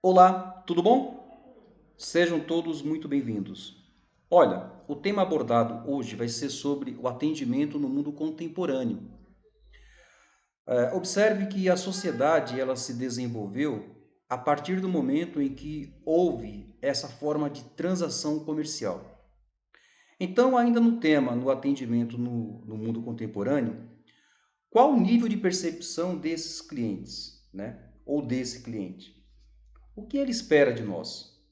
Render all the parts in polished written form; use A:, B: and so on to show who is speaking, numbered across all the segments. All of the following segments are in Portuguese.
A: Olá, tudo bom? Sejam todos muito bem-vindos. Olha, o tema abordado hoje vai ser sobre o atendimento no mundo contemporâneo. Observe que a sociedade ela se desenvolveu a partir do momento em que houve essa forma de transação comercial. Então, ainda no tema, no atendimento no mundo contemporâneo, qual o nível de percepção desses clientes, né? Ou desse cliente? O que ele espera de nós,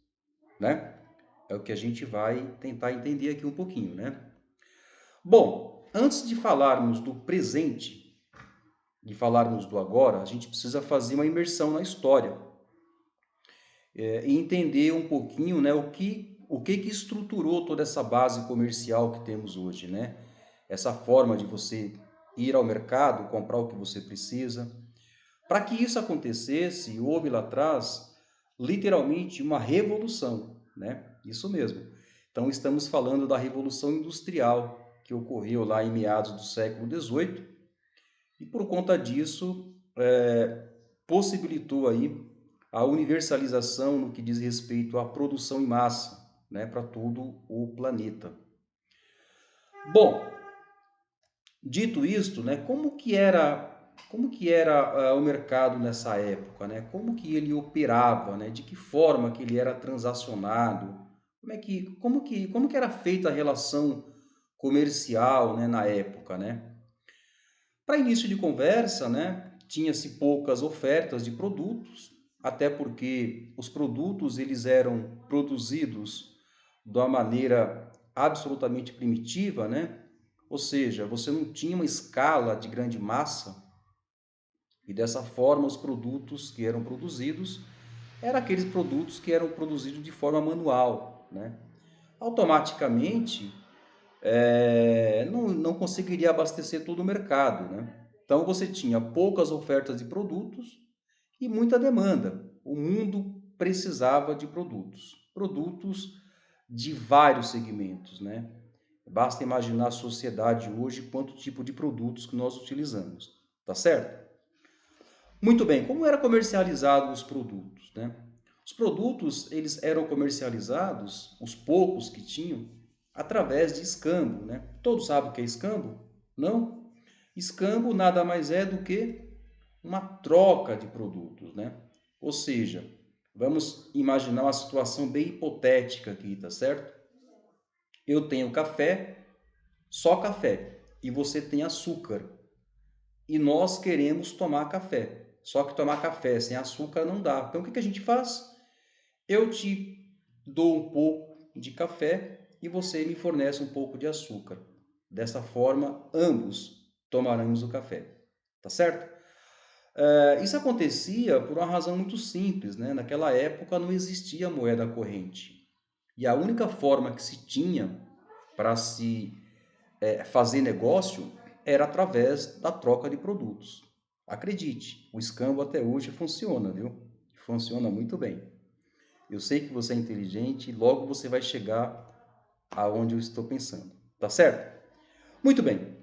A: né? É o que a gente vai tentar entender aqui um pouquinho, né? Bom, antes de falarmos do presente, de falarmos do agora, a gente precisa fazer uma imersão na história e entender um pouquinho, né, o que estruturou toda essa base comercial que temos hoje, né? Essa forma de você ir ao mercado, comprar o que você precisa. Para que isso acontecesse, houve lá atrás literalmente uma revolução, né? Isso mesmo. Então estamos falando da Revolução Industrial, que ocorreu lá em meados do século XVIII, e por conta disso possibilitou aí a universalização no que diz respeito à produção em massa, né, para todo o planeta. Bom, dito isto, né, como que era o mercado nessa época, né? Como que ele operava, né? De que forma que ele era transacionado? Como que era feita a relação comercial, né, na época, né? Para início de conversa, né, tinha-se poucas ofertas de produtos, até porque os produtos eles eram produzidos de uma maneira absolutamente primitiva, né? Ou seja, você não tinha uma escala de grande massa e dessa forma os produtos que eram produzidos eram aqueles produtos que eram produzidos de forma manual, né? Automaticamente não conseguiria abastecer todo o mercado, né? Então você tinha poucas ofertas de produtos e muita demanda. O mundo precisava de produtos de vários segmentos, né? Basta imaginar a sociedade hoje, quanto tipo de produtos que nós utilizamos, tá certo? Muito bem, como eram comercializados os produtos, né? Os produtos, eles eram comercializados, os poucos que tinham, através de escambo, né? Todos sabem o que é escambo? Não? Escambo nada mais é do que uma troca de produtos, né? Ou seja, vamos imaginar uma situação bem hipotética aqui, tá certo? Eu tenho café, só café, e você tem açúcar. E nós queremos tomar café. Só que tomar café sem açúcar não dá. Então o que que a gente faz? Eu te dou um pouco de café e você me fornece um pouco de açúcar. Dessa forma, ambos tomaremos o café. Tá certo? Isso acontecia por uma razão muito simples, né? Naquela época não existia moeda corrente. E a única forma que se tinha para se fazer negócio era através da troca de produtos. Acredite, o escambo até hoje funciona, viu? Funciona muito bem. Eu sei que você é inteligente e logo você vai chegar aonde eu estou pensando. Tá certo? Muito bem.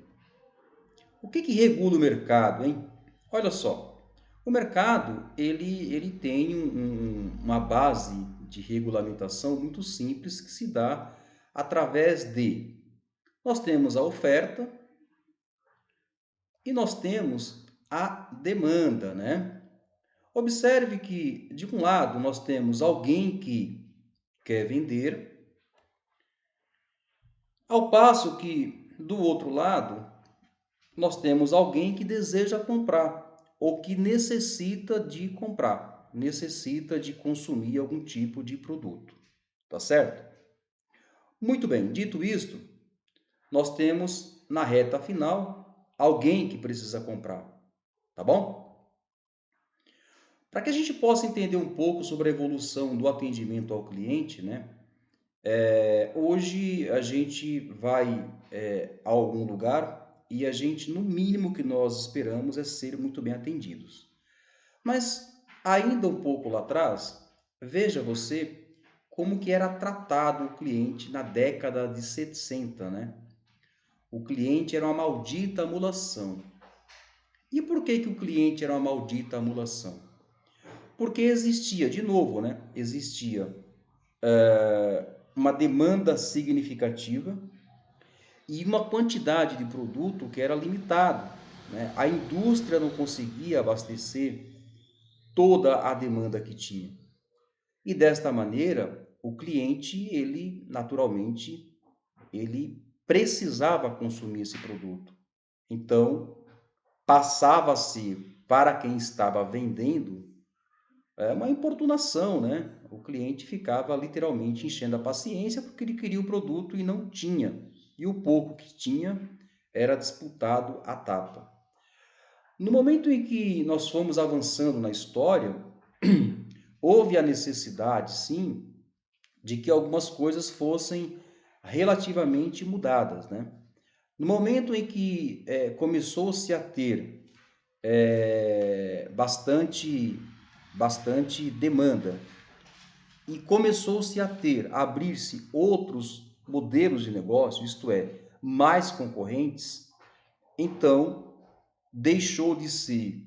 A: O que regula o mercado, hein? Olha só. O mercado, ele tem uma base de regulamentação muito simples que se dá através de nós temos a oferta e nós temos a demanda, né? Observe que, de um lado, nós temos alguém que quer vender, ao passo que, do outro lado, nós temos alguém que deseja comprar ou que necessita de comprar, necessita de consumir algum tipo de produto. Tá certo? Muito bem, dito isto, nós temos na reta final alguém que precisa comprar, tá bom? Para que a gente possa entender um pouco sobre a evolução do atendimento ao cliente, né? Hoje a gente vai a algum lugar e a gente, no mínimo que nós esperamos é ser muito bem atendidos. Mas ainda um pouco lá atrás, veja você como que era tratado o cliente na década de 60, né? O cliente era uma maldita amulação. E por que que o cliente era uma maldita amulação? Porque existia, de novo, né? Existia uma demanda significativa e uma quantidade de produto que era limitado, né? A indústria não conseguia abastecer toda a demanda que tinha. E desta maneira, o cliente, ele naturalmente, ele precisava consumir esse produto. Então, passava-se para quem estava vendendo uma importunação, né? O cliente ficava literalmente enchendo a paciência porque ele queria o produto e não tinha. E o pouco que tinha era disputado à tapa. No momento em que nós fomos avançando na história, houve a necessidade, sim, de que algumas coisas fossem relativamente mudadas, né? No momento em que começou-se a ter bastante demanda e começou-se a abrir-se outros modelos de negócio, isto é, mais concorrentes, então deixou de ser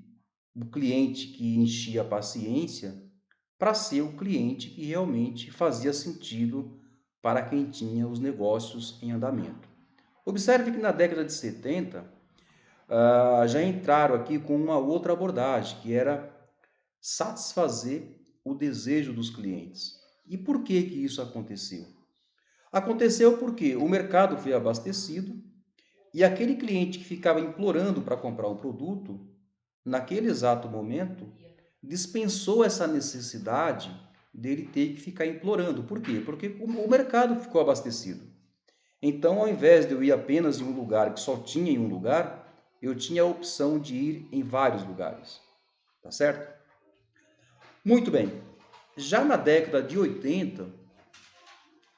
A: o cliente que enchia a paciência para ser o cliente que realmente fazia sentido para quem tinha os negócios em andamento. Observe que na década de 70 já entraram aqui com uma outra abordagem, que era satisfazer o desejo dos clientes. E por que que isso aconteceu? Aconteceu porque o mercado foi abastecido e aquele cliente que ficava implorando para comprar um produto, naquele exato momento, dispensou essa necessidade dele ter que ficar implorando. Por quê? Porque o mercado ficou abastecido. Então, ao invés de eu ir apenas em um lugar que só tinha em um lugar, eu tinha a opção de ir em vários lugares. Tá certo? Muito bem. Já na década de 80,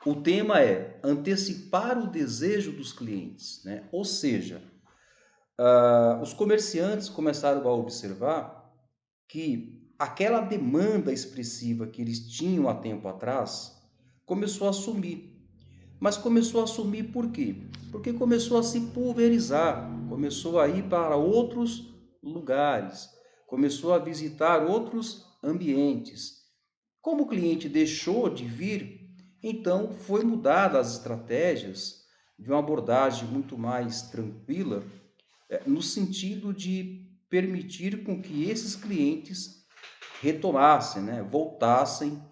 A: o tema é antecipar o desejo dos clientes, né? Ou seja, os comerciantes começaram a observar que aquela demanda expressiva que eles tinham há tempo atrás começou a sumir. Mas começou a sumir por quê? Porque começou a se pulverizar, começou a ir para outros lugares, começou a visitar outros ambientes. Como o cliente deixou de vir, então foi mudada as estratégias de uma abordagem muito mais tranquila, no sentido de permitir com que esses clientes retomassem, né, voltassem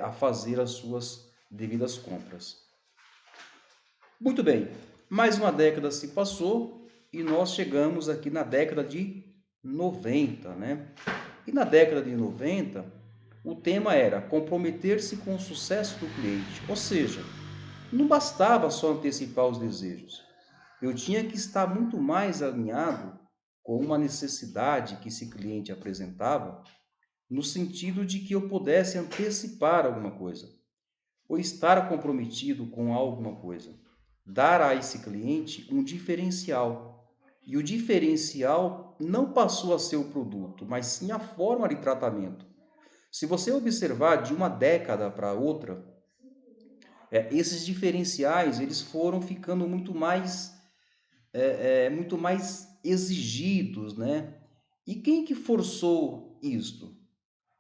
A: a fazer as suas devidas compras. Muito bem, mais uma década se passou e nós chegamos aqui na década de 90, né? E na década de 90, o tema era comprometer-se com o sucesso do cliente, ou seja, não bastava só antecipar os desejos, eu tinha que estar muito mais alinhado com uma necessidade que esse cliente apresentava, no sentido de que eu pudesse antecipar alguma coisa, ou estar comprometido com alguma coisa. Dar a esse cliente um diferencial. E o diferencial não passou a ser o produto, mas sim a forma de tratamento. Se você observar de uma década para outra, esses diferenciais eles foram ficando muito mais exigidos, né? E quem que forçou isto?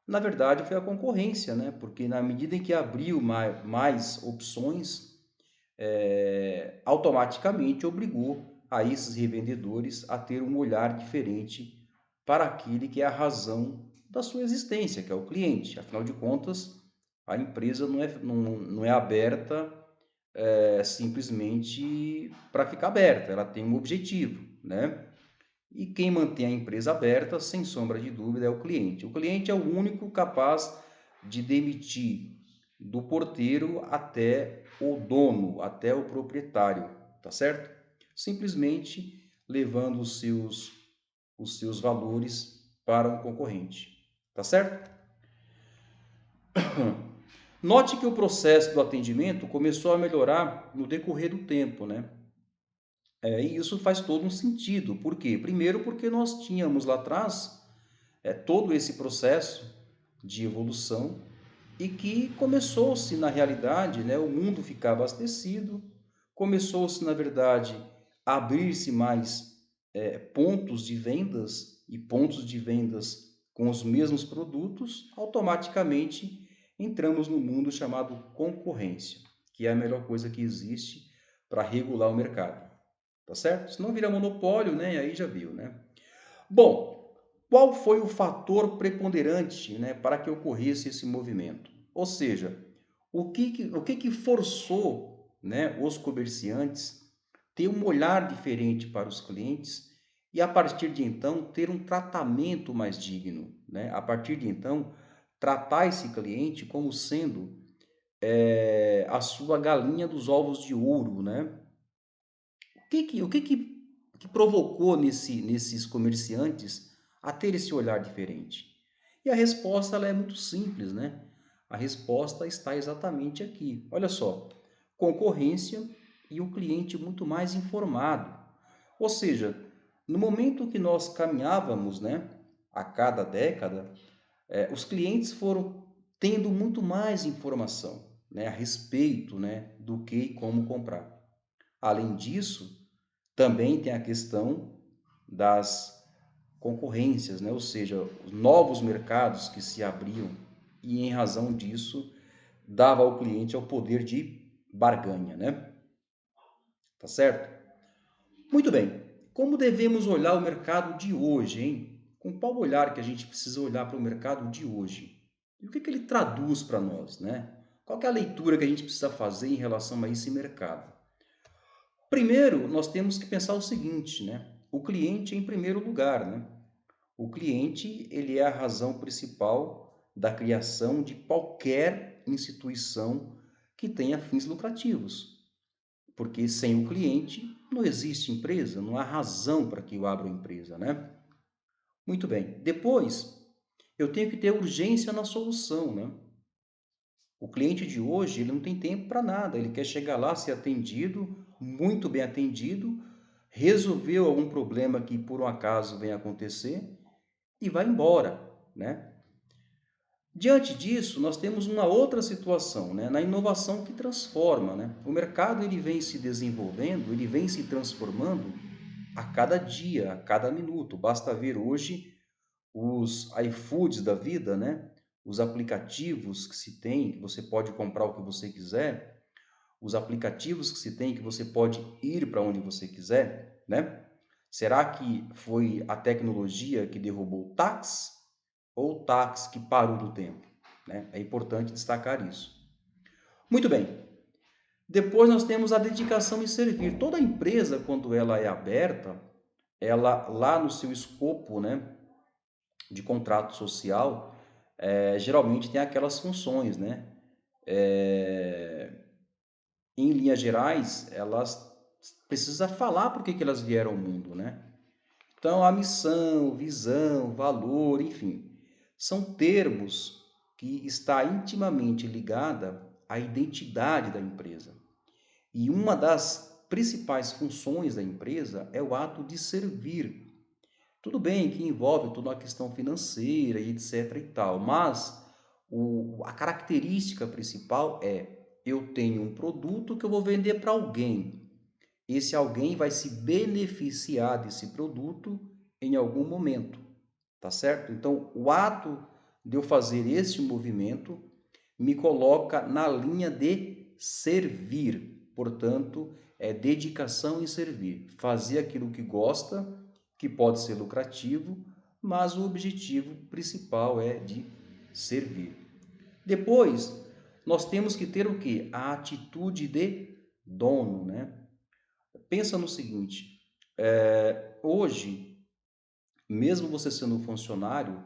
A: Na verdade, foi a concorrência, né? Porque na medida em que abriu mais opções, automaticamente obrigou a esses revendedores a ter um olhar diferente para aquele que é a razão da sua existência, que é o cliente. Afinal de contas, a empresa não é aberta simplesmente para ficar aberta, ela tem um objetivo, né? E quem mantém a empresa aberta, sem sombra de dúvida, é o cliente. O cliente é o único capaz de demitir do porteiro até o dono, até o proprietário, tá certo? Simplesmente levando os seus valores para um concorrente, tá certo? Note que o processo do atendimento começou a melhorar no decorrer do tempo, né? E isso faz todo um sentido. Por quê? Primeiro, porque nós tínhamos lá atrás todo esse processo de evolução e que começou-se, na realidade, né, o mundo ficar abastecido, começou-se, na verdade, a abrir-se mais pontos de vendas e pontos de vendas com os mesmos produtos, automaticamente entramos no mundo chamado concorrência, que é a melhor coisa que existe para regular o mercado. Tá certo? Se não vira monopólio, né? Aí já viu, né? Bom, qual foi o fator preponderante, né, para que ocorresse esse movimento? Ou seja, o que forçou, né, os comerciantes ter um olhar diferente para os clientes e a partir de então ter um tratamento mais digno, né? A partir de então tratar esse cliente como sendo a sua galinha dos ovos de ouro, né? O que provocou nesses comerciantes a ter esse olhar diferente? E a resposta ela é muito simples, né? A resposta está exatamente aqui. Olha só, concorrência e o cliente muito mais informado. Ou seja, no momento que nós caminhávamos, né, a cada década, os clientes foram tendo muito mais informação, né, a respeito, né, do que e como comprar. Além disso, também tem a questão das concorrências, né? Ou seja, os novos mercados que se abriam e em razão disso dava ao cliente o poder de barganha, né? Tá certo? Muito bem. Como devemos olhar o mercado de hoje, hein? Com qual olhar que a gente precisa olhar para o mercado de hoje? E o que ele traduz para nós, né? Qual que é a leitura que a gente precisa fazer em relação a esse mercado? Primeiro, nós temos que pensar o seguinte, né? O cliente em primeiro lugar, né? O cliente, ele é a razão principal da criação de qualquer instituição que tenha fins lucrativos. Porque sem o cliente não existe empresa, não há razão para que eu abra uma empresa, né? Muito bem. Depois, eu tenho que ter urgência na solução, né? O cliente de hoje, ele não tem tempo para nada, ele quer chegar lá, ser atendido, muito bem atendido, resolveu algum problema que por um acaso venha acontecer e vai embora, né? Diante disso, nós temos uma outra situação, né? Na inovação que transforma, né? O mercado ele vem se desenvolvendo, ele vem se transformando a cada dia, a cada minuto. Basta ver hoje os iFoods da vida, né? Os aplicativos que se tem, que você pode comprar o que você quiser, os aplicativos que se tem, que você pode ir para onde você quiser, né? Será que foi a tecnologia que derrubou o táxi ou o táxi que parou do tempo, né? É importante destacar isso. Muito bem. Depois nós temos a dedicação em servir. Toda empresa, quando ela é aberta, ela lá no seu escopo, né, de contrato social, geralmente tem aquelas funções, né? É, em linhas gerais, elas precisam falar por que elas vieram ao mundo, né? Então, a missão, visão, valor, enfim, são termos que está intimamente ligada à identidade da empresa. E uma das principais funções da empresa é o ato de servir. Tudo bem que envolve toda uma questão financeira e etc e tal, mas a característica principal é eu tenho um produto que eu vou vender para alguém. Esse alguém vai se beneficiar desse produto em algum momento, tá certo? Então, o ato de eu fazer esse movimento me coloca na linha de servir. Portanto, é dedicação em servir, fazer aquilo que gosta, que pode ser lucrativo, mas o objetivo principal é de servir. Depois, nós temos que ter o que? A atitude de dono, né? Pensa no seguinte, hoje, mesmo você sendo um funcionário,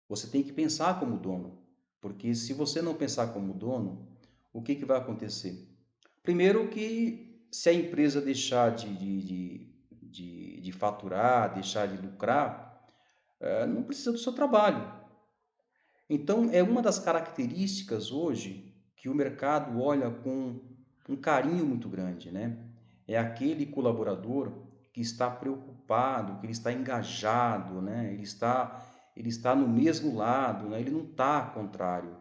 A: você tem que pensar como dono, porque se você não pensar como dono, o que vai acontecer? Primeiro que se a empresa deixar de faturar, deixar de lucrar, não precisa do seu trabalho. Então, é uma das características hoje que o mercado olha com um carinho muito grande, né? É aquele colaborador que está preocupado, que ele está engajado, né? Ele está no mesmo lado, né? Ele não está contrário.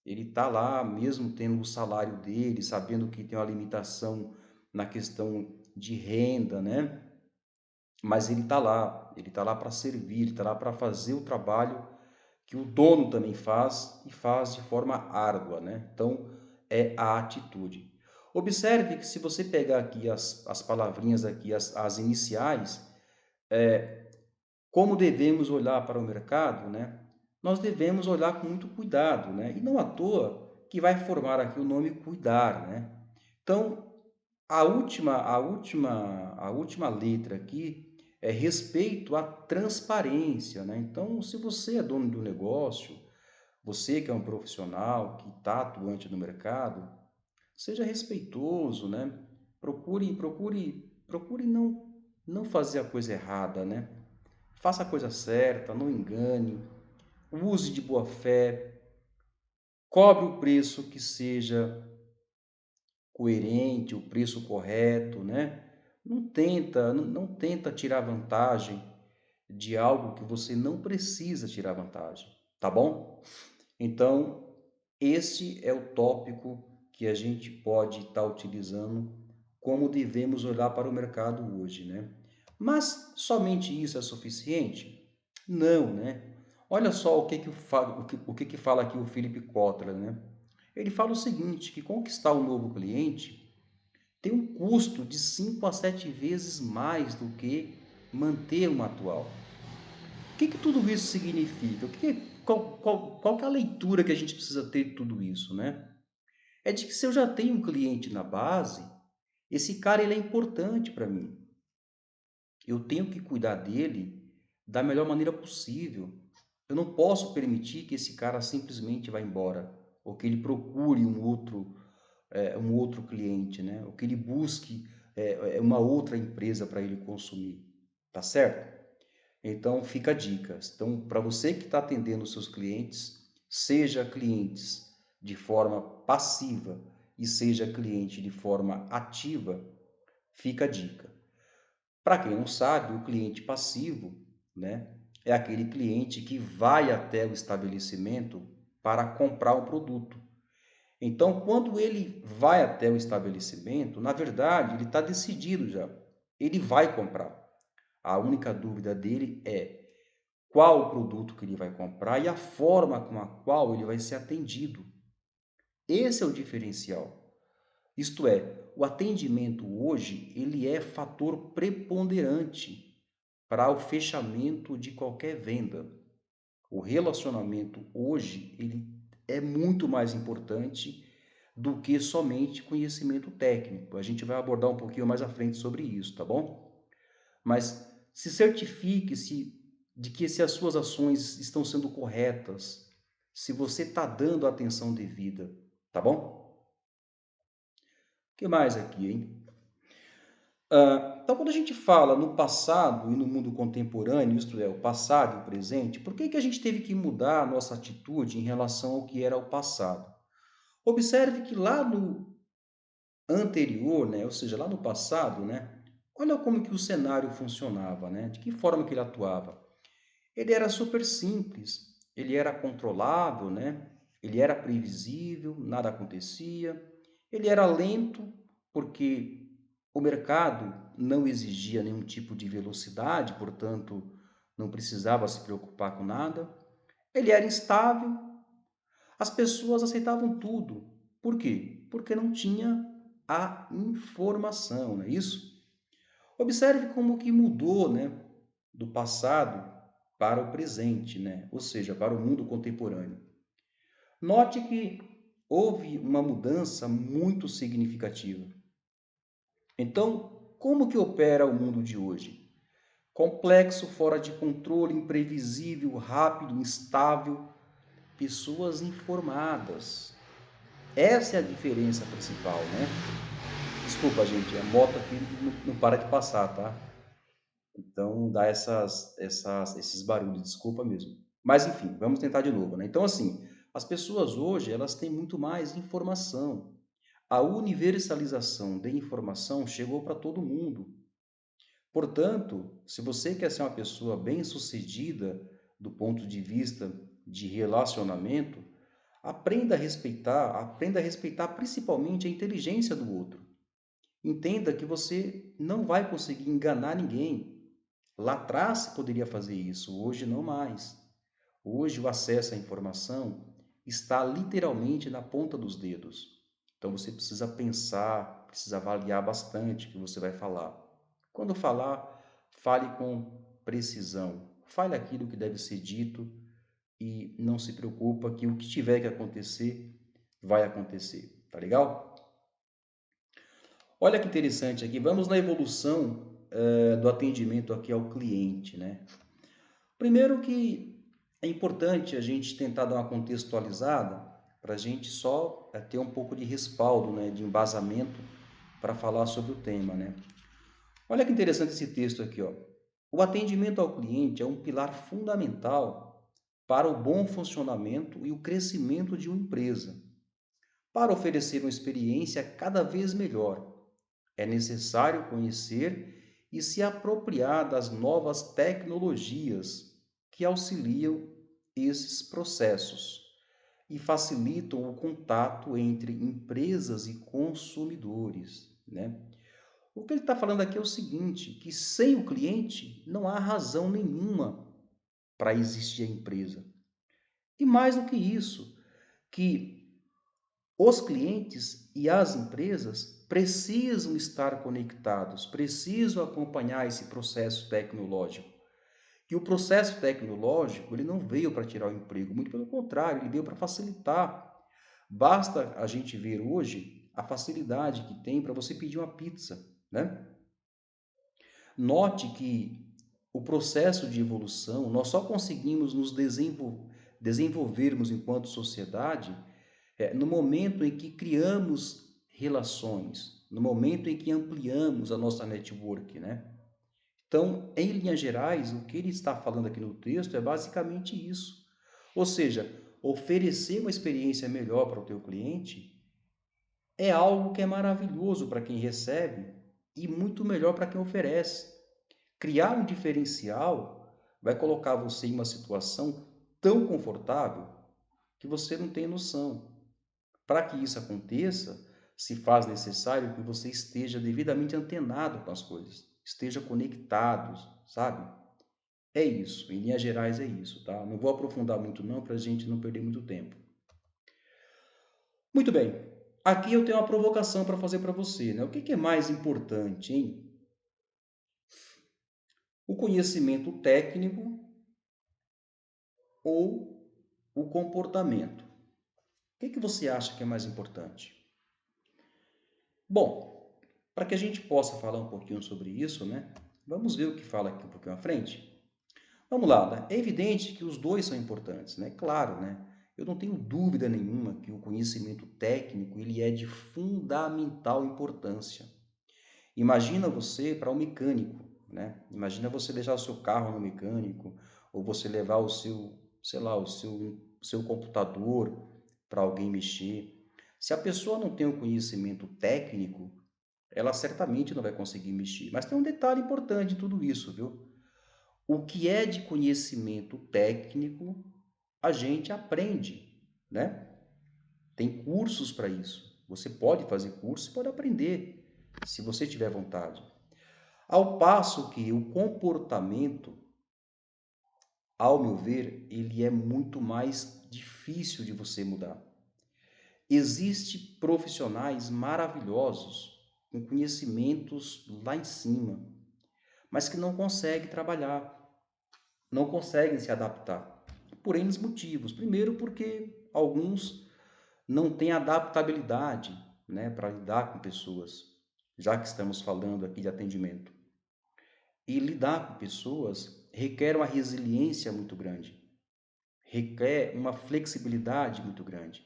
A: Ele está lá mesmo tendo o salário dele, sabendo que tem uma limitação na questão de renda, né? Mas ele está lá para servir, ele está lá para fazer o trabalho que o dono também faz e faz de forma árdua, né? Então, é a atitude. Observe que se você pegar aqui as palavrinhas aqui, as iniciais, como devemos olhar para o mercado, né? Nós devemos olhar com muito cuidado, né? E não à toa que vai formar aqui o nome cuidar, né? Então, a última letra aqui é respeito à transparência, né? Então, se você é dono de um negócio, você que é um profissional que está atuante no mercado, seja respeitoso, né? Procure não fazer a coisa errada, né? Faça a coisa certa, não engane, use de boa fé, cobre o preço que seja coerente, o preço correto, né? Não tenta tirar vantagem de algo que você não precisa tirar vantagem, tá bom? Então, este é o tópico que a gente pode estar utilizando como devemos olhar para o mercado hoje, né? Mas somente isso é suficiente? Não, né? Olha só o que fala aqui o Philip Kotler, né? Ele fala o seguinte, que conquistar um novo cliente tem um custo de 5 a 7 vezes mais do que manter um atual. O que tudo isso significa? Qual que é a leitura que a gente precisa ter de tudo isso, né? É de que se eu já tenho um cliente na base, esse cara ele é importante para mim. Eu tenho que cuidar dele da melhor maneira possível. Eu não posso permitir que esse cara simplesmente vá embora, ou que ele procure um outro cliente, né? Ou que ele busque uma outra empresa para ele consumir. Tá certo? Então fica a dica. Então, para você que está atendendo os seus clientes, seja clientes de forma passiva e seja cliente de forma ativa, fica a dica. Para quem não sabe, o cliente passivo, né, é aquele cliente que vai até o estabelecimento para comprar um produto. Então, quando ele vai até o estabelecimento, na verdade, ele está decidido já. Ele vai comprar. A única dúvida dele é qual o produto que ele vai comprar e a forma com a qual ele vai ser atendido. Esse é o diferencial. Isto é, o atendimento hoje, ele é fator preponderante para o fechamento de qualquer venda. O relacionamento hoje, ele é muito mais importante do que somente conhecimento técnico. A gente vai abordar um pouquinho mais à frente sobre isso, tá bom? Mas se certifique-se de que se as suas ações estão sendo corretas, se você está dando a atenção devida, tá bom? O que mais aqui, hein? Então, quando a gente fala no passado e no mundo contemporâneo, isto é, o passado e o presente, por que a gente teve que mudar a nossa atitude em relação ao que era o passado? Observe que lá no anterior, né, ou seja, lá no passado, né, olha como que o cenário funcionava, né, de que forma que ele atuava. Ele era super simples, ele era controlável, né, ele era previsível, nada acontecia, ele era lento, porque o mercado não exigia nenhum tipo de velocidade, portanto, não precisava se preocupar com nada. Ele era instável, as pessoas aceitavam tudo. Por quê? Porque não tinha a informação, não é isso? Observe como que mudou, né, do passado para o presente, né? Ou seja, para o mundo contemporâneo. Note que houve uma mudança muito significativa. Então, como que opera o mundo de hoje? Complexo, fora de controle, imprevisível, rápido, instável, pessoas informadas. Essa é a diferença principal, né? Desculpa, gente, a moto aqui não para de passar, tá? Então dá esses barulhos, desculpa mesmo. Mas enfim, vamos tentar de novo, né? Então, assim, as pessoas hoje elas têm muito mais informação. A universalização da informação chegou para todo mundo. Portanto, se você quer ser uma pessoa bem-sucedida do ponto de vista de relacionamento, aprenda a respeitar principalmente a inteligência do outro. Entenda que você não vai conseguir enganar ninguém. Lá atrás se poderia fazer isso, hoje não mais. Hoje o acesso à informação está literalmente na ponta dos dedos. Então você precisa pensar, precisa avaliar bastante o que você vai falar. Quando falar, fale com precisão. Fale aquilo que deve ser dito e não se preocupa que o que tiver que acontecer, vai acontecer. Tá legal? Olha que interessante aqui. Vamos na evolução do atendimento aqui ao cliente, né? Primeiro que é importante a gente tentar dar uma contextualizada para a gente só ter um pouco de respaldo, né, de embasamento para falar sobre o tema, né? Olha que interessante esse texto aqui, ó. O atendimento ao cliente é um pilar fundamental para o bom funcionamento e o crescimento de uma empresa. Para oferecer uma experiência cada vez melhor, é necessário conhecer e se apropriar das novas tecnologias que auxiliam esses processos e facilitam o contato entre empresas e consumidores, né? O que ele está falando aqui é o seguinte, que sem o cliente não há razão nenhuma para existir a empresa. E mais do que isso, que os clientes e as empresas precisam estar conectados, precisam acompanhar esse processo tecnológico. E o processo tecnológico, ele não veio para tirar o emprego, muito pelo contrário, ele veio para facilitar. Basta a gente ver hoje a facilidade que tem para você pedir uma pizza, né? Note que o processo de evolução, nós só conseguimos nos desenvolvermos enquanto sociedade no momento em que criamos relações, no momento em que ampliamos a nossa network, né? Então, em linhas gerais, o que ele está falando aqui no texto é basicamente isso. Ou seja, oferecer uma experiência melhor para o teu cliente é algo que é maravilhoso para quem recebe e muito melhor para quem oferece. Criar um diferencial vai colocar você em uma situação tão confortável que você não tem noção. Para que isso aconteça, se faz necessário que você esteja devidamente antenado com as coisas, esteja conectado, sabe? É isso, em linhas gerais é isso, tá? Não vou aprofundar muito não para a gente não perder muito tempo. Muito bem, aqui eu tenho uma provocação para fazer para você, né? O que é mais importante, hein? O conhecimento técnico ou o comportamento? O que você acha que é mais importante? Bom, para que a gente possa falar um pouquinho sobre isso, né? Vamos ver o que fala aqui um pouquinho à frente. Vamos lá, né? É evidente que os dois são importantes, né? Claro, né? Eu não tenho dúvida nenhuma que o conhecimento técnico ele é de fundamental importância. Imagina você para um mecânico, né? Imagina você deixar o seu carro no mecânico ou você levar o seu, sei lá, o seu computador para alguém mexer. Se a pessoa não tem o conhecimento técnico, ela certamente não vai conseguir mexer. Mas tem um detalhe importante em tudo isso, viu? O que é de conhecimento técnico, a gente aprende, né? Tem cursos para isso. Você pode fazer curso e pode aprender, se você tiver vontade. Ao passo que o comportamento, ao meu ver, ele é muito mais difícil de você mudar. Existem profissionais maravilhosos, com conhecimentos lá em cima, mas que não conseguem trabalhar, não conseguem se adaptar, por N motivos. Primeiro, porque alguns não têm adaptabilidade, né, para lidar com pessoas, já que estamos falando aqui de atendimento. E lidar com pessoas requer uma resiliência muito grande, requer uma flexibilidade muito grande,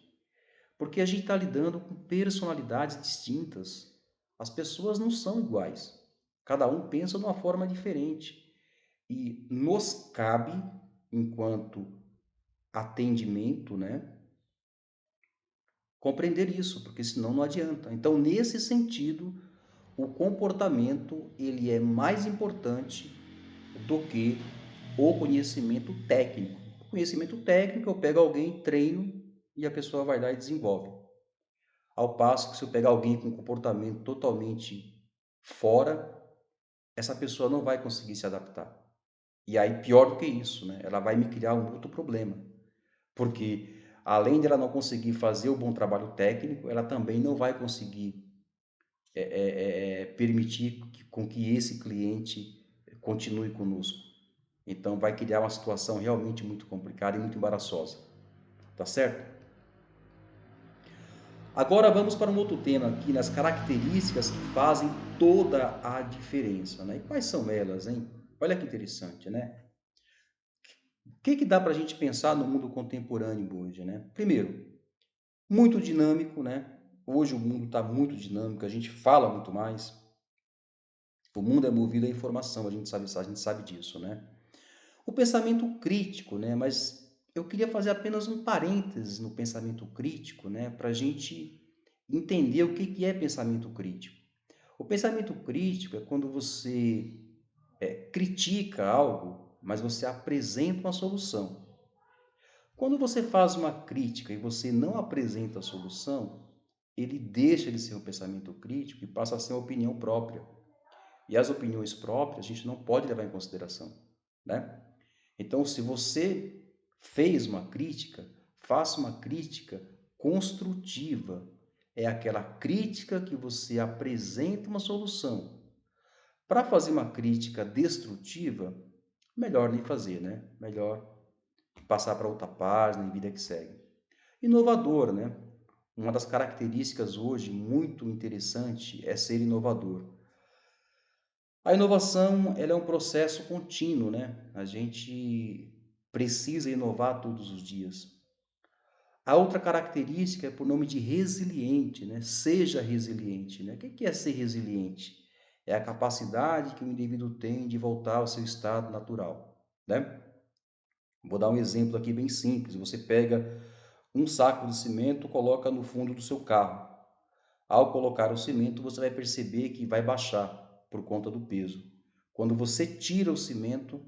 A: porque a gente está lidando com personalidades distintas. As pessoas não são iguais, cada um pensa de uma forma diferente. E nos cabe, enquanto atendimento, né, compreender isso, porque senão não adianta. Então, nesse sentido, o comportamento ele é mais importante do que o conhecimento técnico. O conhecimento técnico eu pego alguém, treino e a pessoa vai lá e desenvolve. Ao passo que se eu pegar alguém com um comportamento totalmente fora, essa pessoa não vai conseguir se adaptar. E aí, pior do que isso, né? Ela vai me criar um outro problema. Porque, além de ela não conseguir fazer o bom trabalho técnico, ela também não vai conseguir permitir com que esse cliente continue conosco. Então, vai criar uma situação realmente muito complicada e muito embaraçosa. Tá certo? Agora vamos para um outro tema aqui, nas características que fazem toda a diferença, né? E quais são elas, hein? Olha que interessante, né? O que dá para a gente pensar no mundo contemporâneo hoje, né? Primeiro, muito dinâmico, né? Hoje o mundo está muito dinâmico, a gente fala muito mais. O mundo é movido à informação, a gente sabe disso, né? O pensamento crítico, né? Mas eu queria fazer apenas um parêntese no pensamento crítico, né? Para a gente entender o que é pensamento crítico. O pensamento crítico é quando você critica algo, mas você apresenta uma solução. Quando você faz uma crítica e você não apresenta a solução, ele deixa de ser um pensamento crítico e passa a ser uma opinião própria. E as opiniões próprias a gente não pode levar em consideração, né? Então, se você fez uma crítica, faça uma crítica construtiva. É aquela crítica que você apresenta uma solução. Para fazer uma crítica destrutiva, melhor nem fazer, né? Melhor passar para outra página e vida que segue. Inovador, né? Uma das características hoje muito interessante é ser inovador. A inovação, ela é um processo contínuo, né? A gente precisa inovar todos os dias. A outra característica é por nome de resiliente, né? Seja resiliente, né? O que é ser resiliente? É a capacidade que o indivíduo tem de voltar ao seu estado natural, né? Vou dar um exemplo aqui bem simples. Você pega um saco de cimento, coloca no fundo do seu carro. Ao colocar o cimento, você vai perceber que vai baixar por conta do peso. Quando você tira o cimento,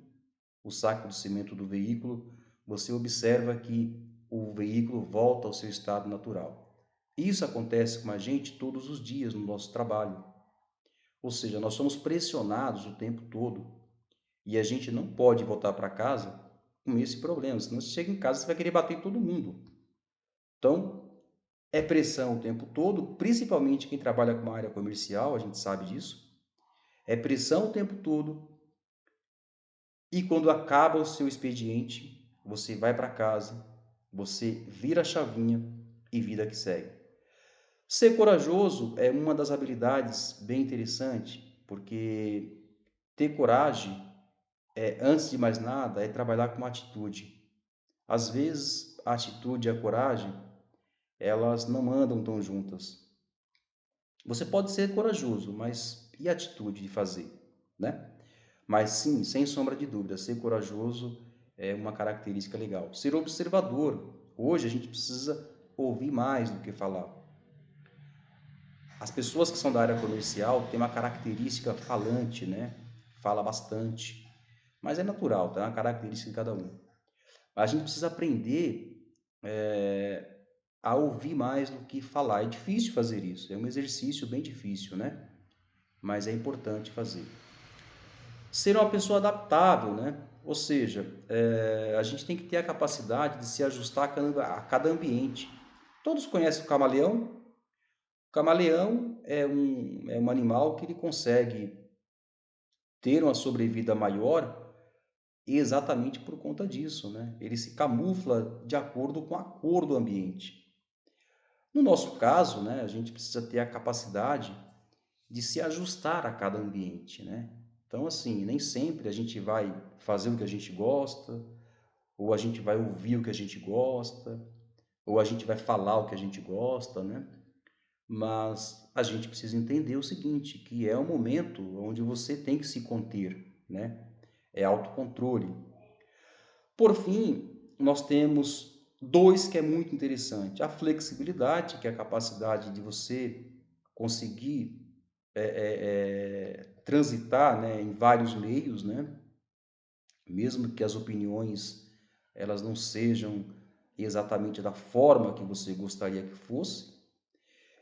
A: o saco de cimento do veículo, você observa que o veículo volta ao seu estado natural. Isso acontece com a gente todos os dias no nosso trabalho. Ou seja, nós somos pressionados o tempo todo e a gente não pode voltar para casa com esse problema, senão você chega em casa e vai querer bater em todo mundo. Então, é pressão o tempo todo, principalmente quem trabalha com uma área comercial, a gente sabe disso. É pressão o tempo todo. E quando acaba o seu expediente, você vai para casa, você vira a chavinha e vida que segue. Ser corajoso é uma das habilidades bem interessante, porque ter coragem, antes de mais nada, é trabalhar com atitude. Às vezes, a atitude e a coragem, elas não andam tão juntas. Você pode ser corajoso, mas e a atitude de fazer, né? Mas sim, sem sombra de dúvida, ser corajoso é uma característica legal. Ser observador. Hoje a gente precisa ouvir mais do que falar. As pessoas que são da área comercial têm uma característica falante, né? Fala bastante. Mas é natural, tá? É uma característica de cada um. A gente precisa aprender a ouvir mais do que falar. É difícil fazer isso. É um exercício bem difícil, né? Mas é importante fazer. Ser uma pessoa adaptável, né? Ou seja, a gente tem que ter a capacidade de se ajustar a cada ambiente. Todos conhecem o camaleão? O camaleão é um animal que ele consegue ter uma sobrevida maior exatamente por conta disso, né? Ele se camufla de acordo com a cor do ambiente. No nosso caso, né, a gente precisa ter a capacidade de se ajustar a cada ambiente, né? Então, assim, nem sempre a gente vai fazer o que a gente gosta, ou a gente vai ouvir o que a gente gosta, ou a gente vai falar o que a gente gosta, né? Mas a gente precisa entender o seguinte, que é um momento onde você tem que se conter, né? É autocontrole. Por fim, nós temos dois que é muito interessante. A flexibilidade, que é a capacidade de você conseguir transitar, né, em vários meios, né? Mesmo que as opiniões elas não sejam exatamente da forma que você gostaria que fosse.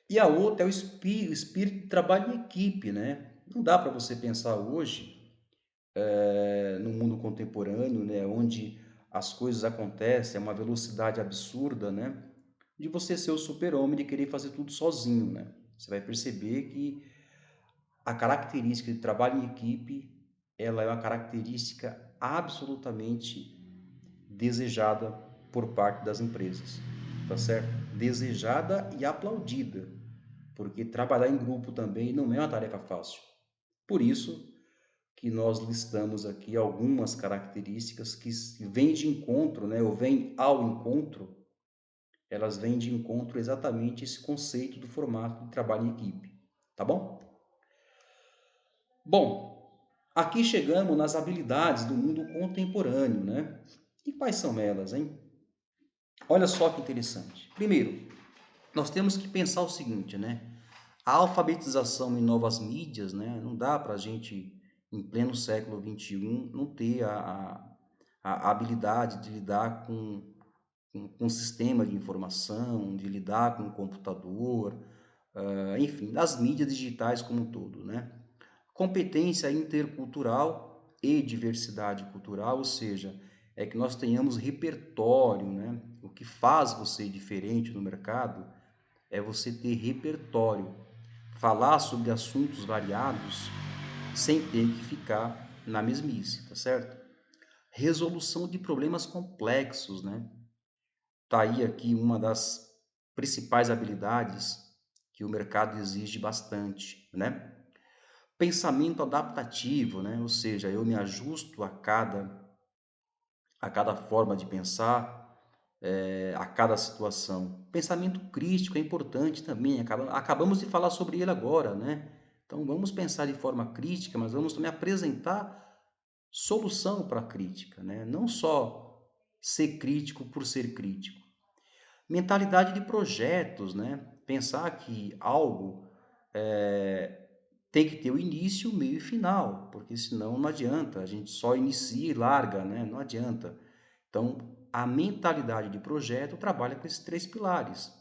A: E a outra é o espírito de trabalho em equipe, né? Não dá para você pensar hoje no mundo contemporâneo, né, onde as coisas acontecem a uma velocidade absurda, né, de você ser o super-homem, de querer fazer tudo sozinho, né? Você vai perceber que a característica de trabalho em equipe, ela é uma característica absolutamente desejada por parte das empresas, tá certo? Desejada e aplaudida, porque trabalhar em grupo também não é uma tarefa fácil. Por isso que nós listamos aqui algumas características que vêm de encontro, né, ou vêm ao encontro, elas vêm de encontro exatamente esse conceito do formato de trabalho em equipe, tá bom? Bom, aqui chegamos nas habilidades do mundo contemporâneo, né? E quais são elas, hein? Olha só que interessante. Primeiro, nós temos que pensar o seguinte, né? A alfabetização em novas mídias, né? Não dá para a gente, em pleno século XXI, não ter a habilidade de lidar com um sistema de informação, de lidar com o computador, enfim, das mídias digitais como um todo, né? Competência intercultural e diversidade cultural, ou seja, é que nós tenhamos repertório, né? O que faz você diferente no mercado é você ter repertório, falar sobre assuntos variados sem ter que ficar na mesmice, tá certo? Resolução de problemas complexos, né? Tá aí aqui uma das principais habilidades que o mercado exige bastante, né? Pensamento adaptativo, né? Ou seja, eu me ajusto a cada forma de pensar, a cada situação. Pensamento crítico é importante também, acabamos de falar sobre ele agora, né? Então vamos pensar de forma crítica, mas vamos também apresentar solução para a crítica, né? Não só ser crítico por ser crítico. Mentalidade de projetos, né? Pensar que algo tem que ter o início, o meio e final, porque senão não adianta, a gente só inicia e larga, né? Não adianta. Então, a mentalidade de projeto trabalha com esses três pilares: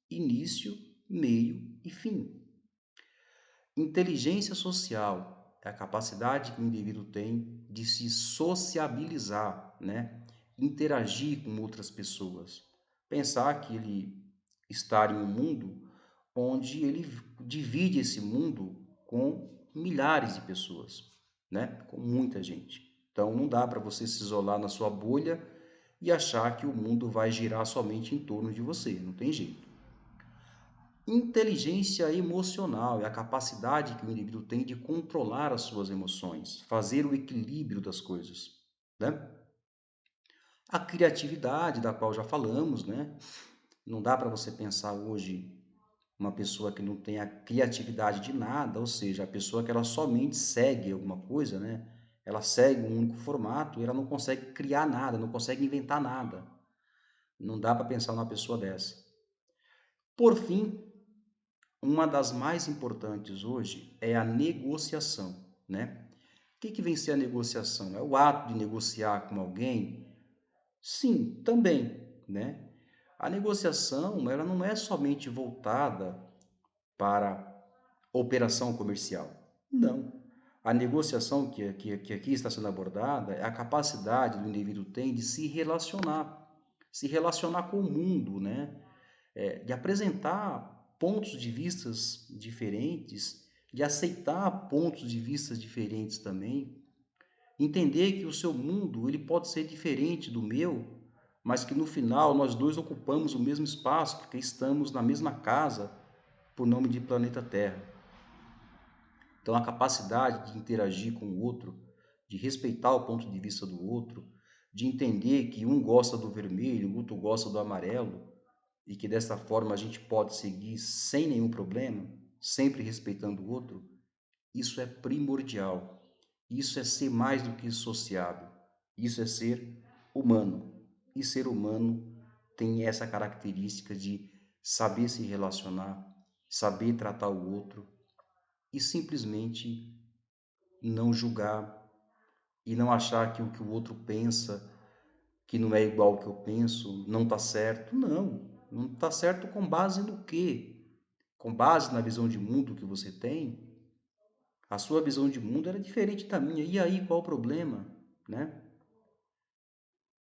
A: início, meio e fim. Inteligência social é a capacidade que o indivíduo tem de se sociabilizar, né? Interagir com outras pessoas. Pensar que ele está em um mundo onde ele divide esse mundo com milhares de pessoas, né? Com muita gente. Então não dá para você se isolar na sua bolha e achar que o mundo vai girar somente em torno de você, não tem jeito. Inteligência emocional é a capacidade que o indivíduo tem de controlar as suas emoções, fazer o equilíbrio das coisas, né? A criatividade, da qual já falamos, né? Não dá para você pensar hoje uma pessoa que não tem a criatividade de nada, ou seja, a pessoa que ela somente segue alguma coisa, né? Ela segue um único formato e ela não consegue criar nada, não consegue inventar nada. Não dá para pensar numa pessoa dessa. Por fim, uma das mais importantes hoje é a negociação, né? O que vem ser a negociação? É o ato de negociar com alguém? Sim, também, né? A negociação, ela não é somente voltada para operação comercial. Não. A negociação que aqui está sendo abordada é a capacidade do indivíduo tem de se relacionar com o mundo, né? De apresentar pontos de vistas diferentes, de aceitar pontos de vistas diferentes também, entender que o seu mundo ele pode ser diferente do meu, mas que no final nós dois ocupamos o mesmo espaço, porque estamos na mesma casa, por nome de planeta Terra. Então, a capacidade de interagir com o outro, de respeitar o ponto de vista do outro, de entender que um gosta do vermelho, o outro gosta do amarelo, e que dessa forma a gente pode seguir sem nenhum problema, sempre respeitando o outro, isso é primordial. Isso é ser mais do que sociável. Isso é ser humano. E ser humano tem essa característica de saber se relacionar, saber tratar o outro e simplesmente não julgar e não achar que o que o outro pensa, que não é igual ao que eu penso, não está certo. Não, não está certo com base no quê? Com base na visão de mundo que você tem, A sua visão de mundo era diferente da minha. E aí, qual o problema, né?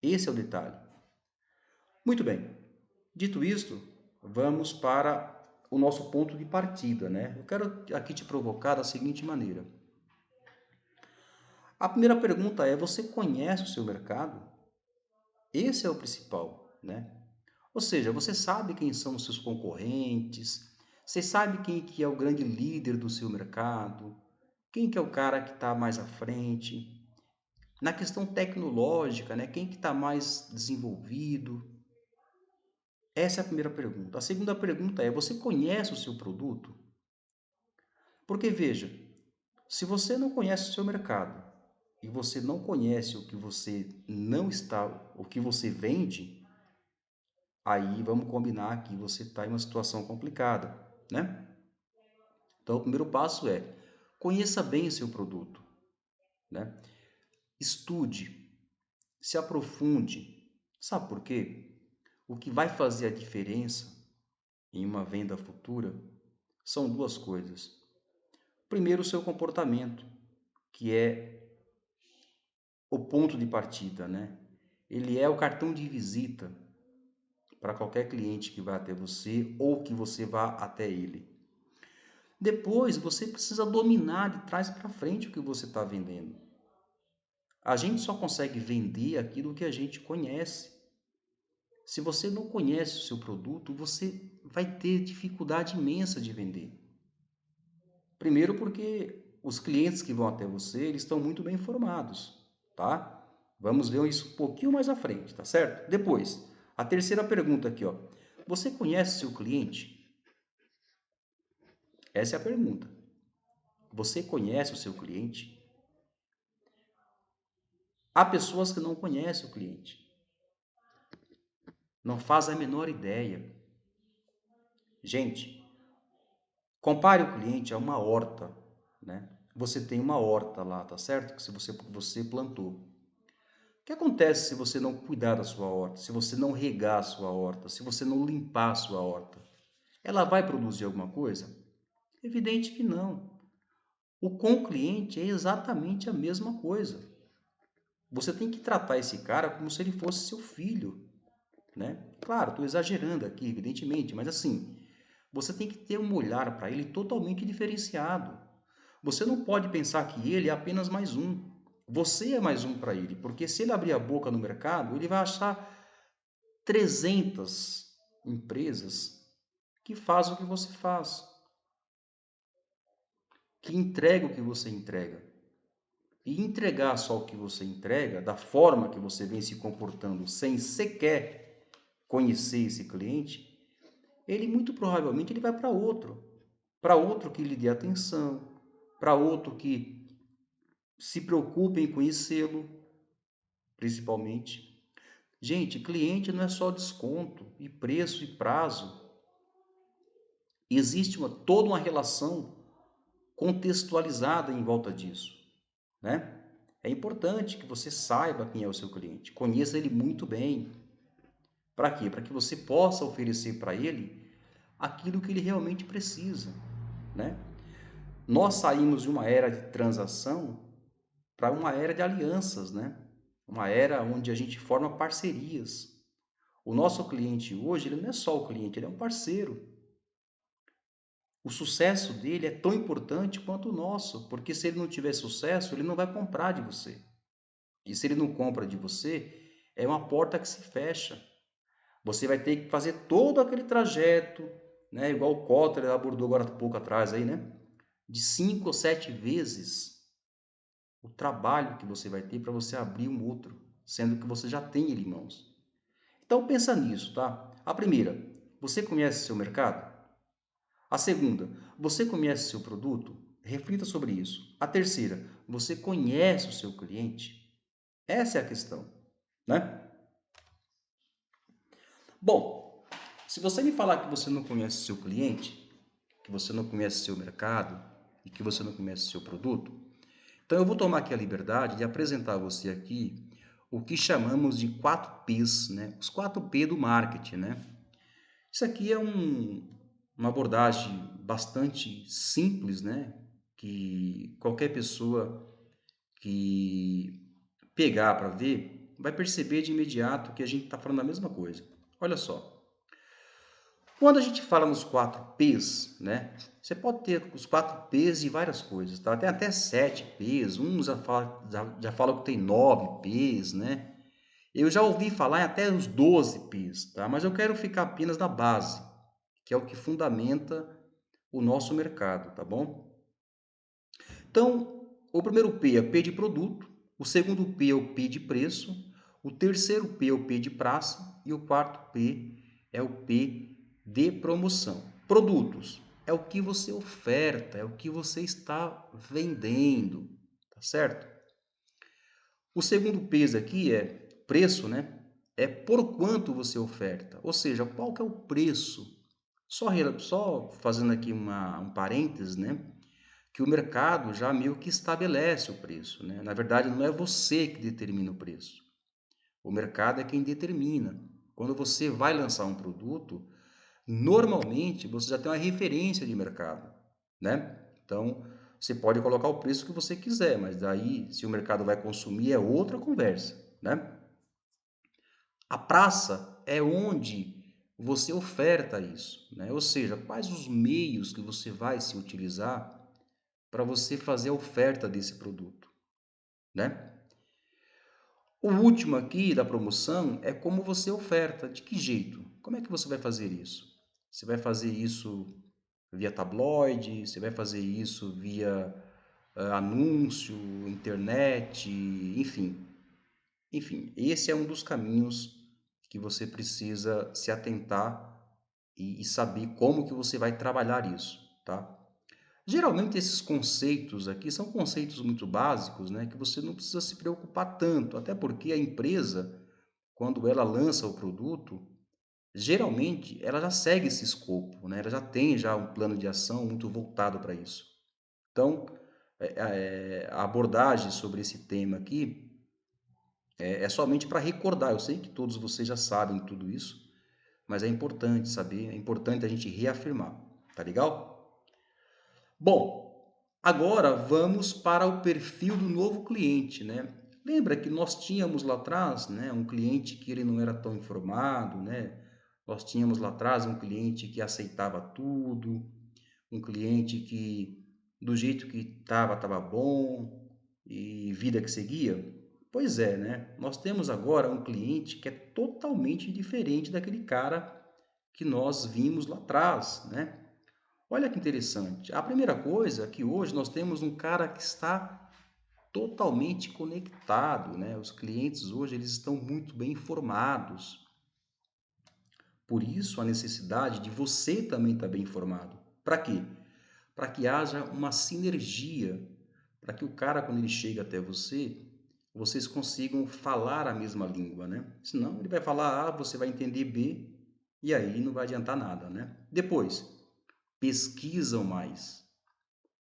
A: Esse é o detalhe. Muito bem. Dito isto, vamos para o nosso ponto de partida, né? Eu quero aqui te provocar da seguinte maneira. A primeira pergunta é: você conhece o seu mercado? Esse é o principal, né? Ou seja, você sabe quem são os seus concorrentes, você sabe quem que é o grande líder do seu mercado, quem que é o cara que está mais à frente. Na questão tecnológica, né? Quem que está mais desenvolvido? Essa é a primeira pergunta. A segunda pergunta é: você conhece o seu produto? Porque veja, se você não conhece o seu mercado e você não conhece o que você não está, o que você vende, aí vamos combinar que você está em uma situação complicada, né? Então, o primeiro passo é: conheça bem o seu produto, né? Estude, se aprofunde. Sabe por quê? O que vai fazer a diferença em uma venda futura são duas coisas. Primeiro, o seu comportamento, que é o ponto de partida, né? Ele é o cartão de visita para qualquer cliente que vá até você ou que você vá até ele. Depois, você precisa dominar de trás para frente o que você está vendendo. A gente só consegue vender aquilo que a gente conhece. Se você não conhece o seu produto, você vai ter dificuldade imensa de vender. Primeiro porque os clientes que vão até você, eles estão muito bem informados, tá? Vamos ver isso um pouquinho mais à frente, tá certo? Depois, a terceira pergunta aqui, ó. Você conhece seu cliente? Essa é a pergunta. Você conhece o seu cliente? Há pessoas que não conhecem o cliente, não fazem a menor ideia. Gente, compare o cliente a uma horta, né? Você tem uma horta lá, tá certo? Que se você plantou. O que acontece se você não cuidar da sua horta, se você não regar a sua horta, se você não limpar a sua horta? Ela vai produzir alguma coisa? Evidente que não. O com o cliente é exatamente a mesma coisa. Você tem que tratar esse cara como se ele fosse seu filho, né? Claro, estou exagerando aqui, evidentemente, mas assim, você tem que ter um olhar para ele totalmente diferenciado. Você não pode pensar que ele é apenas mais um. Você é mais um para ele, porque se ele abrir a boca no mercado, ele vai achar 300 empresas que fazem o que você faz, que entregam o que você entrega. E entregar só o que você entrega, da forma que você vem se comportando, sem sequer conhecer esse cliente, ele muito provavelmente ele vai para outro que lhe dê atenção, para outro que se preocupe em conhecê-lo, principalmente. Gente, cliente não é só desconto e preço e prazo. Existe toda uma relação contextualizada em volta disso, né? É importante que você saiba quem é o seu cliente, conheça ele muito bem. Para quê? Para que você possa oferecer para ele aquilo que ele realmente precisa, né? Nós saímos de uma era de transação para uma era de alianças, né? Uma era onde a gente forma parcerias. O nosso cliente hoje, ele não é só o cliente, ele é um parceiro. O sucesso dele é tão importante quanto o nosso, porque se ele não tiver sucesso, ele não vai comprar de você. E se ele não compra de você, é uma porta que se fecha. Você vai ter que fazer todo aquele trajeto, né? Igual o Kotler abordou agora há pouco atrás aí, né? De 5 ou 7 vezes o trabalho que você vai ter para você abrir um outro, sendo que você já tem ele em mãos. Então pensa nisso, tá? A primeira, você conhece seu mercado? A segunda, você conhece seu produto? Reflita sobre isso. A terceira, você conhece o seu cliente? Essa é a questão, né? Bom, se você me falar que você não conhece seu cliente, que você não conhece seu mercado e que você não conhece seu produto, então eu vou tomar aqui a liberdade de apresentar a você aqui o que chamamos de 4Ps, né? Os 4P do marketing, né? Isso aqui é uma abordagem bastante simples, né? que qualquer pessoa que pegar para ver vai perceber de imediato que a gente está falando a mesma coisa. Olha só, quando a gente fala nos 4 P's, né? Você pode ter os 4 P's de várias coisas, tá? Tem até 7 P's, uns já falam que tem 9 P's, né? Eu já ouvi falar em até os 12 P's, tá? Mas eu quero ficar apenas na base, que é o que fundamenta o nosso mercado, tá bom? Então, o primeiro P é P de produto, o segundo P é o P de preço, o terceiro P é o P de praça e o quarto P é o P de promoção. Produtos é o que você oferta, é o que você está vendendo, tá certo? O segundo P aqui é preço, né? É por quanto você oferta, ou seja, qual que é o preço. Só fazendo aqui um parênteses, né? Que o mercado já meio que estabelece o preço, né? Na verdade, não é você que determina o preço. O mercado é quem determina. Quando você vai lançar um produto, normalmente você já tem uma referência de mercado, né? Então, você pode colocar o preço que você quiser, mas daí, se o mercado vai consumir, é outra conversa, né? A praça é onde você oferta isso, né? Ou seja, quais os meios que você vai se utilizar para você fazer a oferta desse produto, né? O último aqui da promoção é como você oferta, de que jeito? Como é que você vai fazer isso? Você vai fazer isso via tabloide, você vai fazer isso via anúncio, internet, enfim. Enfim, esse é um dos caminhos que você precisa se atentar e saber como que você vai trabalhar isso, tá? Geralmente esses conceitos aqui são conceitos muito básicos, né, que você não precisa se preocupar tanto, até porque a empresa, quando ela lança o produto, geralmente ela já segue esse escopo, né, ela já tem já um plano de ação muito voltado para isso. Então, a abordagem sobre esse tema aqui é somente para recordar. Eu sei que todos vocês já sabem tudo isso, mas é importante saber, é importante a gente reafirmar, tá legal? Bom, agora vamos para o perfil do novo cliente, né? Lembra que nós tínhamos lá atrás, né, um cliente que ele não era tão informado, né? Nós tínhamos lá atrás um cliente que aceitava tudo, um cliente que do jeito que estava bom e vida que seguia. Pois é, né? Nós temos agora um cliente que é totalmente diferente daquele cara que nós vimos lá atrás, né? Olha que interessante. A primeira coisa é que hoje nós temos um cara que está totalmente conectado, né? Os clientes hoje eles estão muito bem informados. Por isso a necessidade de você também estar bem informado. Para quê? Para que haja uma sinergia, para que o cara quando ele chega até você, vocês consigam falar a mesma língua, né? Senão ele vai falar A, você vai entender B, e aí não vai adiantar nada, né? Depois, pesquisam mais.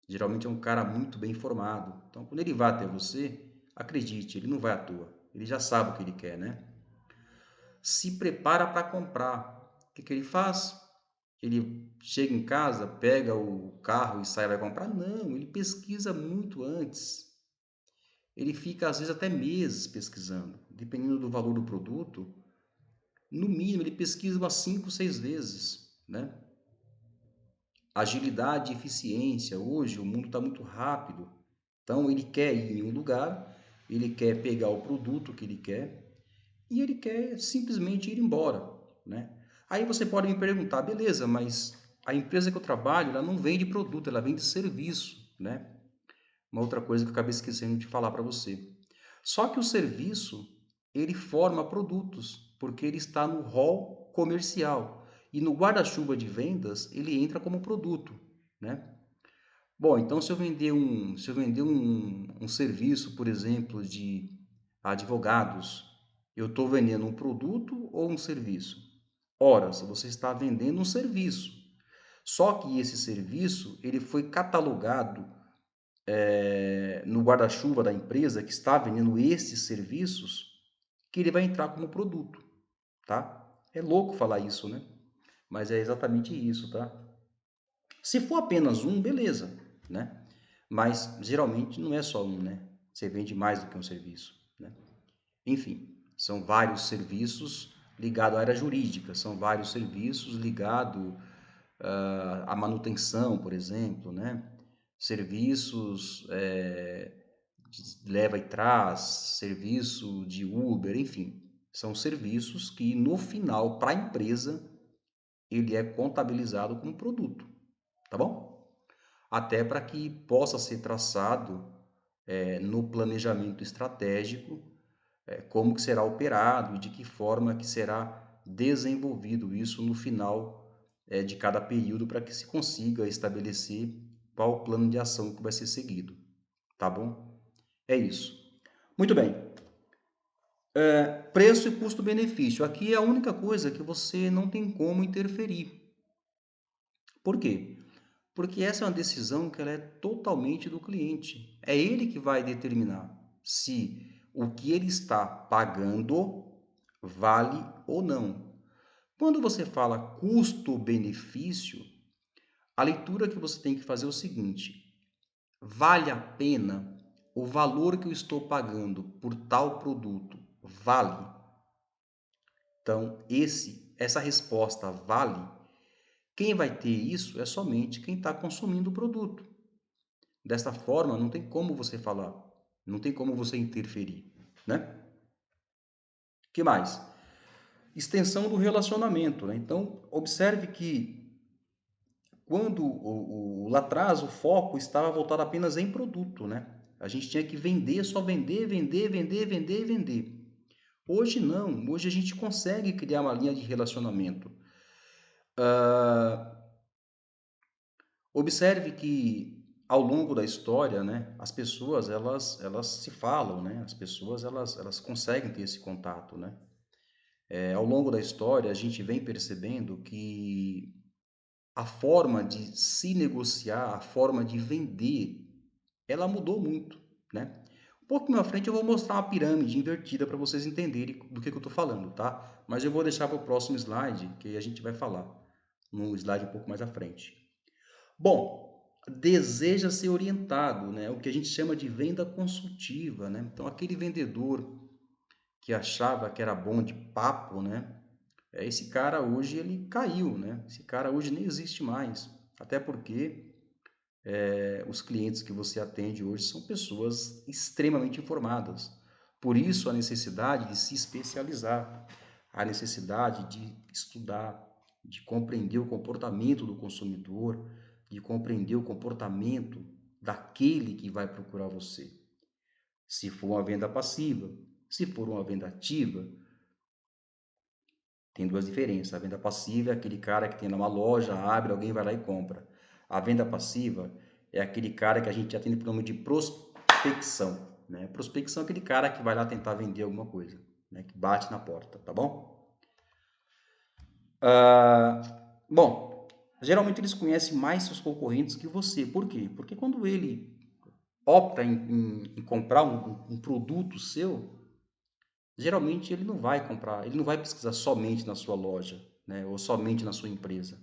A: Geralmente é um cara muito bem informado. Então, quando ele vai até você, acredite, ele não vai à toa. Ele já sabe o que ele quer, né? Se prepara para comprar. O que que ele faz? Ele chega em casa, pega o carro e sai vai comprar? Não, ele pesquisa muito antes. Ele fica às vezes até meses pesquisando, dependendo do valor do produto. No mínimo, ele pesquisa umas 5, 6 vezes, né? Agilidade e eficiência. Hoje o mundo está muito rápido. Então ele quer ir em um lugar, ele quer pegar o produto que ele quer e ele quer simplesmente ir embora, né? Aí você pode me perguntar, beleza, mas a empresa que eu trabalho, ela não vende produto, ela vende serviço, né? Uma outra coisa que eu acabei esquecendo de falar para você. Só que o serviço, ele forma produtos, porque ele está no rol comercial. E no guarda-chuva de vendas, ele entra como produto, né? Bom, então se eu vender um serviço, por exemplo, de advogados, eu estou vendendo um produto ou um serviço? Ora, se você está vendendo um serviço, só que esse serviço ele foi catalogado no guarda-chuva da empresa que está vendendo esses serviços, que ele vai entrar como produto, tá? É louco falar isso, né? Mas é exatamente isso, tá? Se for apenas um, beleza, né? mas geralmente não é só um, né? Você vende mais do que um serviço, né? Enfim, são vários serviços ligados à área jurídica, são vários serviços ligados à manutenção, por exemplo, né? Serviços de leva e traz, serviço de Uber, enfim, são serviços que no final, para a empresa, ele é contabilizado como produto, tá bom? Até para que possa ser traçado no planejamento estratégico como que será operado e de que forma que será desenvolvido isso no final de cada período para que se consiga estabelecer qual o plano de ação que vai ser seguido, tá bom? É isso. Muito bem. Preço e custo-benefício. Aqui é a única coisa que você não tem como interferir. Por quê? Porque essa é uma decisão que ela é totalmente do cliente. É ele que vai determinar se o que ele está pagando vale ou não. Quando você fala custo-benefício, a leitura que você tem que fazer é o seguinte: vale a pena o valor que eu estou pagando por tal produto? Vale? Então, essa resposta vale. Quem vai ter isso é somente quem está consumindo o produto. Desta forma, não tem como você falar, não tem como você interferir, né? Que mais? Extensão do relacionamento, né? Então, observe que quando lá atrás o foco estava voltado apenas em produto, né? A gente tinha que vender, só vender, vender, vender, vender e vender. Hoje não, hoje a gente consegue criar uma linha de relacionamento. Observe que ao longo da história, né, as pessoas elas se falam, né? As pessoas elas conseguem ter esse contato, né? Ao longo da história a gente vem percebendo que a forma de se negociar, a forma de vender, ela mudou muito, né? Um pouco mais à frente eu vou mostrar uma pirâmide invertida para vocês entenderem do que eu estou falando, tá? Mas eu vou deixar para o próximo slide, que a gente vai falar, num slide um pouco mais à frente. Bom, deseja ser orientado, né? O que a gente chama de venda consultiva, né? Então, aquele vendedor que achava que era bom de papo, né? Esse cara hoje ele caiu, né? Esse cara hoje nem existe mais. Até porque os clientes que você atende hoje são pessoas extremamente informadas. Por isso a necessidade de se especializar, a necessidade de estudar, de compreender o comportamento do consumidor, de compreender o comportamento daquele que vai procurar você. Se for uma venda passiva, se for uma venda ativa, tem duas diferenças. A venda passiva é aquele cara que tem lá uma loja, abre, alguém vai lá e compra. A venda passiva é aquele cara que a gente atende por nome de prospecção, né? Prospecção é aquele cara que vai lá tentar vender alguma coisa, né? Que bate na porta, tá bom? Bom, geralmente eles conhecem mais seus concorrentes que você. Por quê? Porque quando ele opta em comprar um produto seu, geralmente ele não vai comprar, ele não vai pesquisar somente na sua loja, né? Ou somente na sua empresa.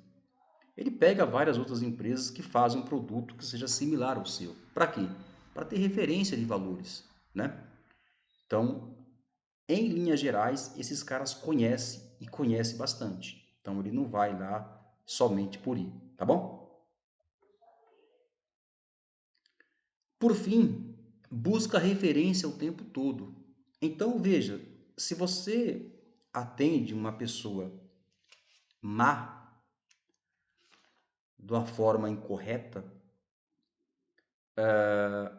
A: Ele pega várias outras empresas que fazem um produto que seja similar ao seu. Para quê? Para ter referência de valores, né? Então, em linhas gerais, esses caras conhecem e conhecem bastante. Então, ele não vai lá somente por ir, tá bom? Por fim, busca referência o tempo todo. Então, veja, se você atende uma pessoa má de uma forma incorreta,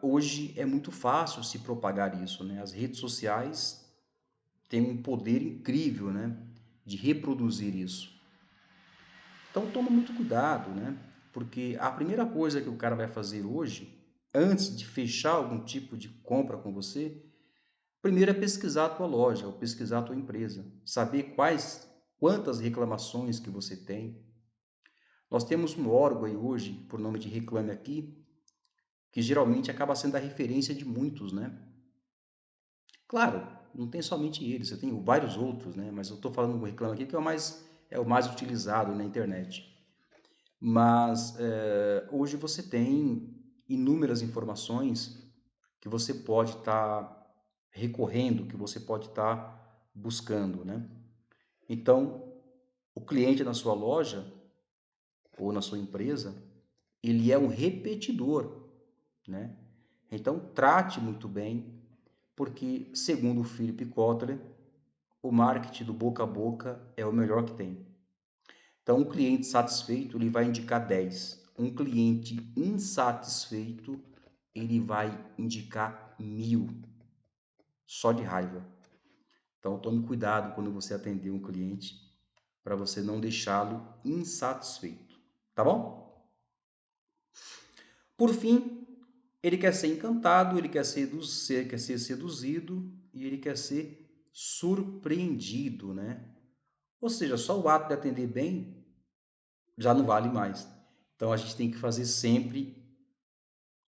A: hoje é muito fácil se propagar isso, né? As redes sociais têm um poder incrível, né? De reproduzir isso. Então toma muito cuidado, né? Porque a primeira coisa que o cara vai fazer hoje, antes de fechar algum tipo de compra com você, primeiro é pesquisar a tua loja, ou pesquisar a tua empresa, saber quantas reclamações que você tem. Nós temos um órgão aí hoje, por nome de Reclame Aqui, que geralmente acaba sendo a referência de muitos, né? Claro, não tem somente ele, você tem vários outros, né? Mas eu estou falando do Reclame Aqui que é o mais utilizado na internet. Mas hoje você tem inúmeras informações que você pode estar recorrendo, que você pode estar buscando, né? Então, o cliente na sua loja ou na sua empresa, ele é um repetidor, né? Então, trate muito bem, porque, segundo o Philip Kotler, o marketing do boca a boca é o melhor que tem. Então, um cliente satisfeito, ele vai indicar 10. Um cliente insatisfeito, ele vai indicar 1000, só de raiva. Então, tome cuidado quando você atender um cliente, para você não deixá-lo insatisfeito, tá bom? Por fim, ele quer ser encantado, ele quer ser seduzido e ele quer ser surpreendido, né? Ou seja, só o ato de atender bem já não vale mais. Então a gente tem que fazer sempre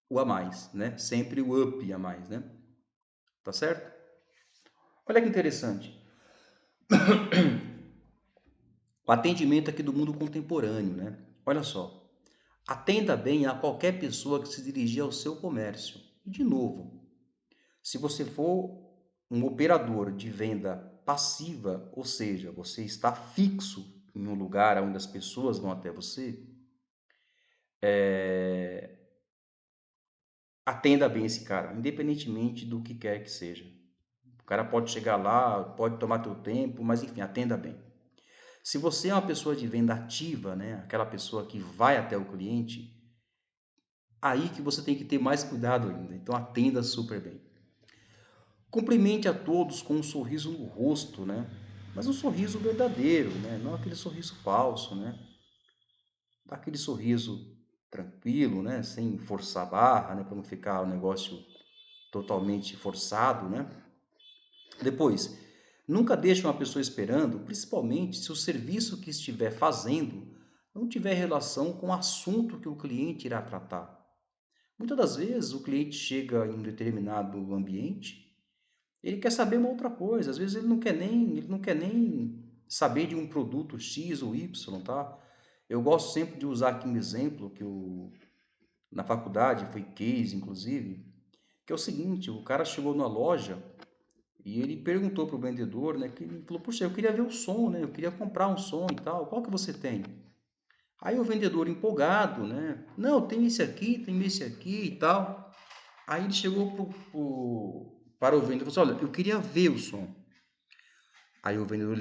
A: o a mais, né? Sempre o up a mais, né? Tá certo? Olha que interessante. O atendimento aqui do mundo contemporâneo, né? Olha só. Atenda bem a qualquer pessoa que se dirigir ao seu comércio. E de novo, se você for um operador de venda passiva, ou seja, você está fixo em um lugar onde as pessoas vão até você, atenda bem esse cara, independentemente do que quer que seja. O cara pode chegar lá, pode tomar teu tempo, mas enfim, atenda bem. Se você é uma pessoa de venda ativa, né, aquela pessoa que vai até o cliente, aí que você tem que ter mais cuidado ainda. Então atenda super bem. Cumprimente a todos com um sorriso no rosto, né? Mas um sorriso verdadeiro, né? Não aquele sorriso falso, né? Aquele sorriso tranquilo, né? Sem forçar a barra, né? Para não ficar o negócio totalmente forçado, né? Depois, nunca deixe uma pessoa esperando, principalmente se o serviço que estiver fazendo não tiver relação com o assunto que o cliente irá tratar. Muitas das vezes o cliente chega em um determinado ambiente, ele quer saber uma outra coisa, às vezes ele não quer nem saber de um produto X ou Y, tá? Eu gosto sempre de usar aqui um exemplo que na faculdade foi case, inclusive, que é o seguinte: o cara chegou na loja e ele perguntou para o vendedor, né? Que ele falou: puxa, eu queria ver o som, né? Eu queria comprar um som e tal. Qual que você tem? Aí o vendedor empolgado, né? Não, tem esse aqui e tal. Aí ele chegou para o vendedor e falou assim: olha, eu queria ver o som. Aí o vendedor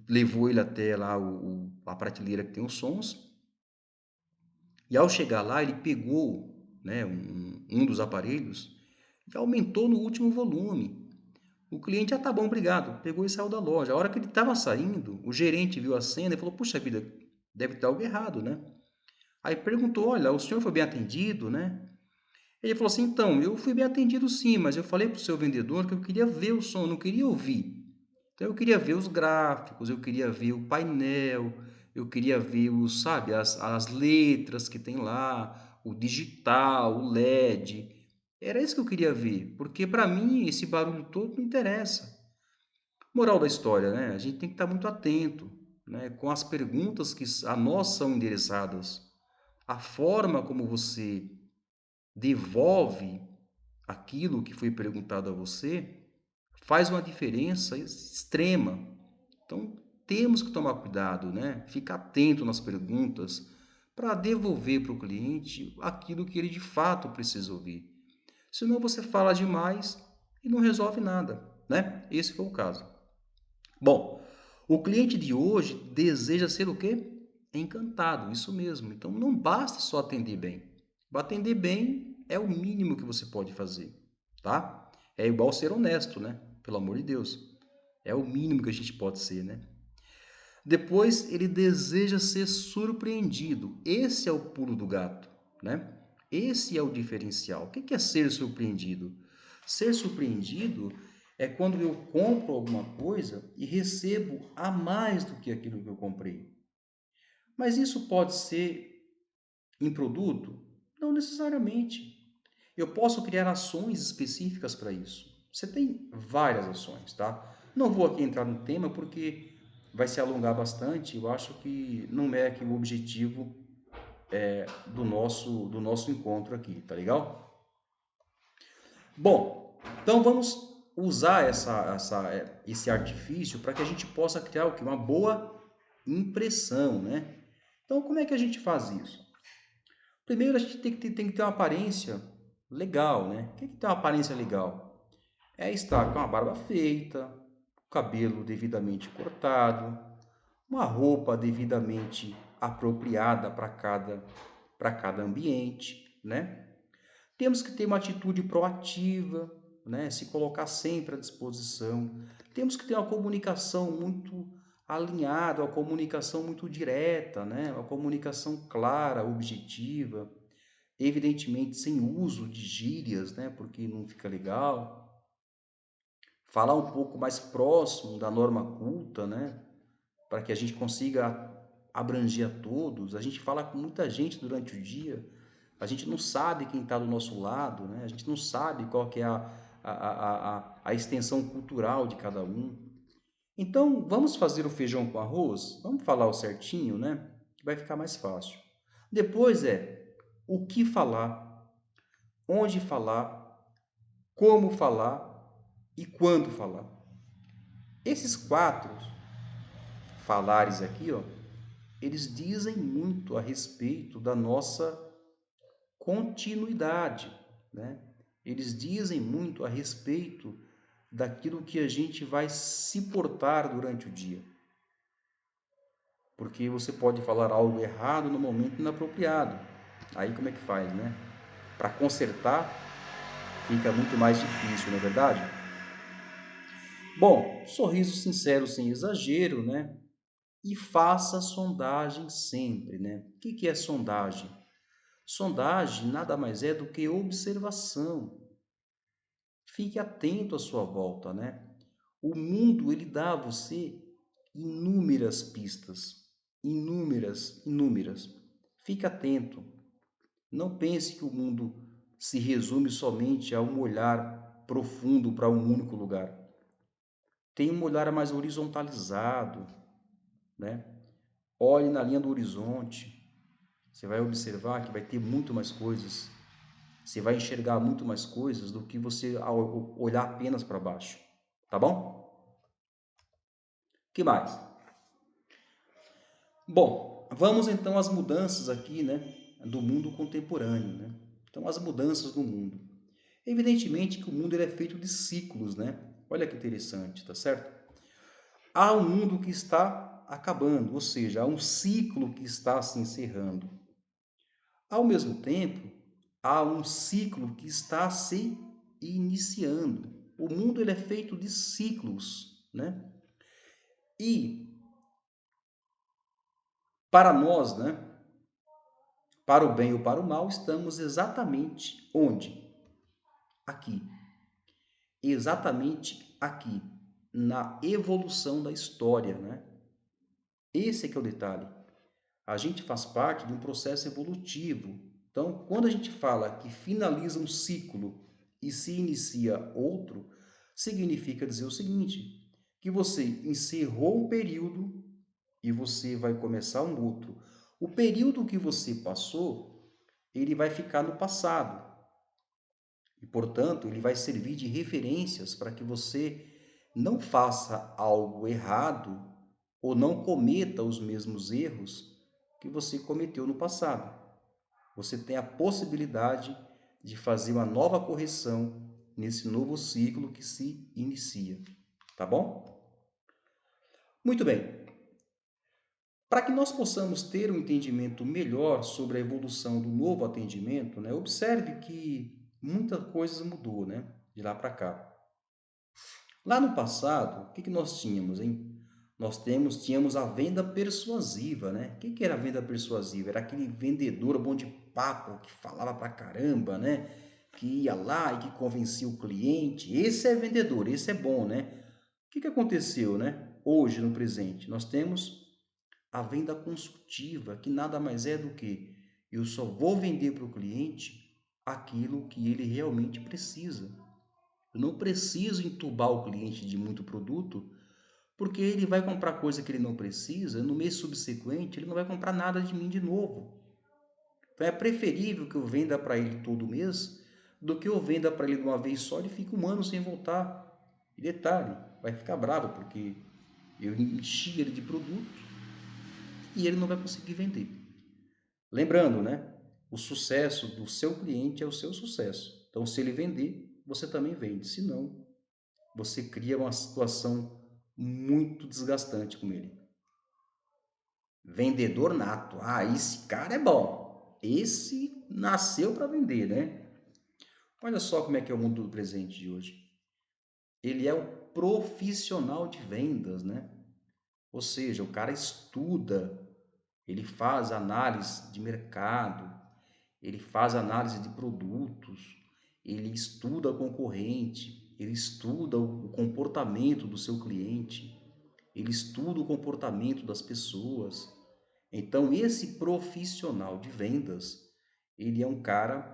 A: levou ele até lá a prateleira que tem os sons. E ao chegar lá, ele pegou, né, um dos aparelhos e aumentou no último volume. O cliente, tá bom, obrigado. Pegou e saiu da loja. A hora que ele estava saindo, o gerente viu a cena e falou: puxa vida, deve ter algo errado, né? Aí perguntou: olha, o senhor foi bem atendido, né? Ele falou assim: então, eu fui bem atendido sim, mas eu falei para o seu vendedor que eu queria ver o som, não queria ouvir. Então eu queria ver os gráficos, eu queria ver o painel, eu queria ver sabe, as letras que tem lá, o digital, o LED. Era isso que eu queria ver, porque para mim esse barulho todo não interessa. Moral da história, né? A gente tem que estar muito atento, né, com as perguntas que a nós são endereçadas. A forma como você devolve aquilo que foi perguntado a você faz uma diferença extrema. Então, temos que tomar cuidado, né? Ficar atento nas perguntas para devolver para o cliente aquilo que ele de fato precisa ouvir. Senão você fala demais e não resolve nada, né? Esse foi o caso. Bom, o cliente de hoje deseja ser o quê? Encantado, isso mesmo. Então não basta só atender bem. Atender bem é o mínimo que você pode fazer, tá? É igual ser honesto, né? Pelo amor de Deus. É o mínimo que a gente pode ser, né? Depois, ele deseja ser surpreendido. Esse é o pulo do gato, né? Esse é o diferencial. O que é ser surpreendido? Ser surpreendido é quando eu compro alguma coisa e recebo a mais do que aquilo que eu comprei. Mas isso pode ser em produto? Não necessariamente. Eu posso criar ações específicas para isso. Você tem várias ações, tá? Não vou aqui entrar no tema porque vai se alongar bastante. Eu acho que não é aqui o objetivo do nosso encontro aqui, tá legal? Bom, então vamos usar esse artifício para que a gente possa criar o quê? Uma boa impressão, né? Então, como é que a gente faz isso? Primeiro, a gente tem que ter uma aparência legal, né? O que é ter uma aparência legal? É estar com a barba feita, o cabelo devidamente cortado, uma roupa devidamente apropriada para cada ambiente, né? Temos que ter uma atitude proativa, né? Se colocar sempre à disposição. Temos que ter uma comunicação muito alinhada, uma comunicação muito direta, né? Uma comunicação clara, objetiva, evidentemente sem uso de gírias, né? Porque não fica legal. Falar um pouco mais próximo da norma culta, né? Para que a gente consiga abranger a todos. A gente fala com muita gente durante o dia, a gente não sabe quem está do nosso lado, né? A gente não sabe qual que é a extensão cultural de cada um. Então, vamos fazer o feijão com arroz? Vamos falar o certinho, né? Que vai ficar mais fácil. Depois o que falar, onde falar, como falar e quando falar. Esses 4 falares aqui, ó, eles dizem muito a respeito da nossa continuidade, né? Eles dizem muito a respeito daquilo que a gente vai se portar durante o dia. Porque você pode falar algo errado no momento inapropriado. Aí como é que faz, né? Para consertar fica muito mais difícil, não é verdade? Bom, sorriso sincero sem exagero, né? E faça sondagem sempre, né? O que é sondagem? Sondagem nada mais é do que observação. Fique atento à sua volta, né? O mundo ele dá a você inúmeras pistas, inúmeras. Fique atento. Não pense que o mundo se resume somente a um olhar profundo para um único lugar. Tem um olhar mais horizontalizado, né? Olhe na linha do horizonte. Você vai observar que vai ter muito mais coisas. Você vai enxergar muito mais coisas do que você ao olhar apenas para baixo. Tá bom? Que mais? Bom, vamos então às mudanças aqui, né, do mundo contemporâneo, né? Então, as mudanças no mundo. Evidentemente que o mundo ele é feito de ciclos, né? Olha que interessante, tá certo? Há um mundo que está acabando, ou seja, há um ciclo que está se encerrando. Ao mesmo tempo, há um ciclo que está se iniciando. O mundo ele é feito de ciclos, né? E para nós, né, para o bem ou para o mal, estamos exatamente onde? Aqui. Exatamente aqui, na evolução da história, né? Esse é que é o detalhe. A gente faz parte de um processo evolutivo. Então, quando a gente fala que finaliza um ciclo e se inicia outro, significa dizer o seguinte, que você encerrou um período e você vai começar um outro. O período que você passou, ele vai ficar no passado. E, portanto, ele vai servir de referências para que você não faça algo errado ou não cometa os mesmos erros que você cometeu no passado. Você tem a possibilidade de fazer uma nova correção nesse novo ciclo que se inicia. Tá bom? Muito bem. Para que nós possamos ter um entendimento melhor sobre a evolução do novo atendimento, né, observe que muita coisa mudou, né, de lá para cá. Lá no passado, o que nós tínhamos, hein? Tínhamos a venda persuasiva, né? O que era a venda persuasiva? Era aquele vendedor bom de papo que falava pra caramba, né? Que ia lá e que convencia o cliente. Esse é vendedor, esse é bom, né? O que aconteceu, né? Hoje, no presente, nós temos a venda consultiva, que nada mais é do que eu só vou vender para o cliente aquilo que ele realmente precisa. Eu não preciso entubar o cliente de muito produto, porque ele vai comprar coisa que ele não precisa, no mês subsequente ele não vai comprar nada de mim de novo. Então é preferível que eu venda para ele todo mês do que eu venda para ele de uma vez só e ele fica um ano sem voltar. E detalhe, vai ficar bravo porque eu enchi ele de produto e ele não vai conseguir vender. Lembrando, né? O sucesso do seu cliente é o seu sucesso. Então, se ele vender, você também vende. Se não, você cria uma situação muito desgastante com ele. Vendedor nato. Ah, esse cara é bom. Esse nasceu para vender, né? Olha só como é que é o mundo do presente de hoje. Ele é um profissional de vendas, né? Ou seja, o cara estuda, ele faz análise de mercado, ele faz análise de produtos, ele estuda o concorrente, ele estuda o comportamento do seu cliente, ele estuda o comportamento das pessoas. Então, esse profissional de vendas, ele é um cara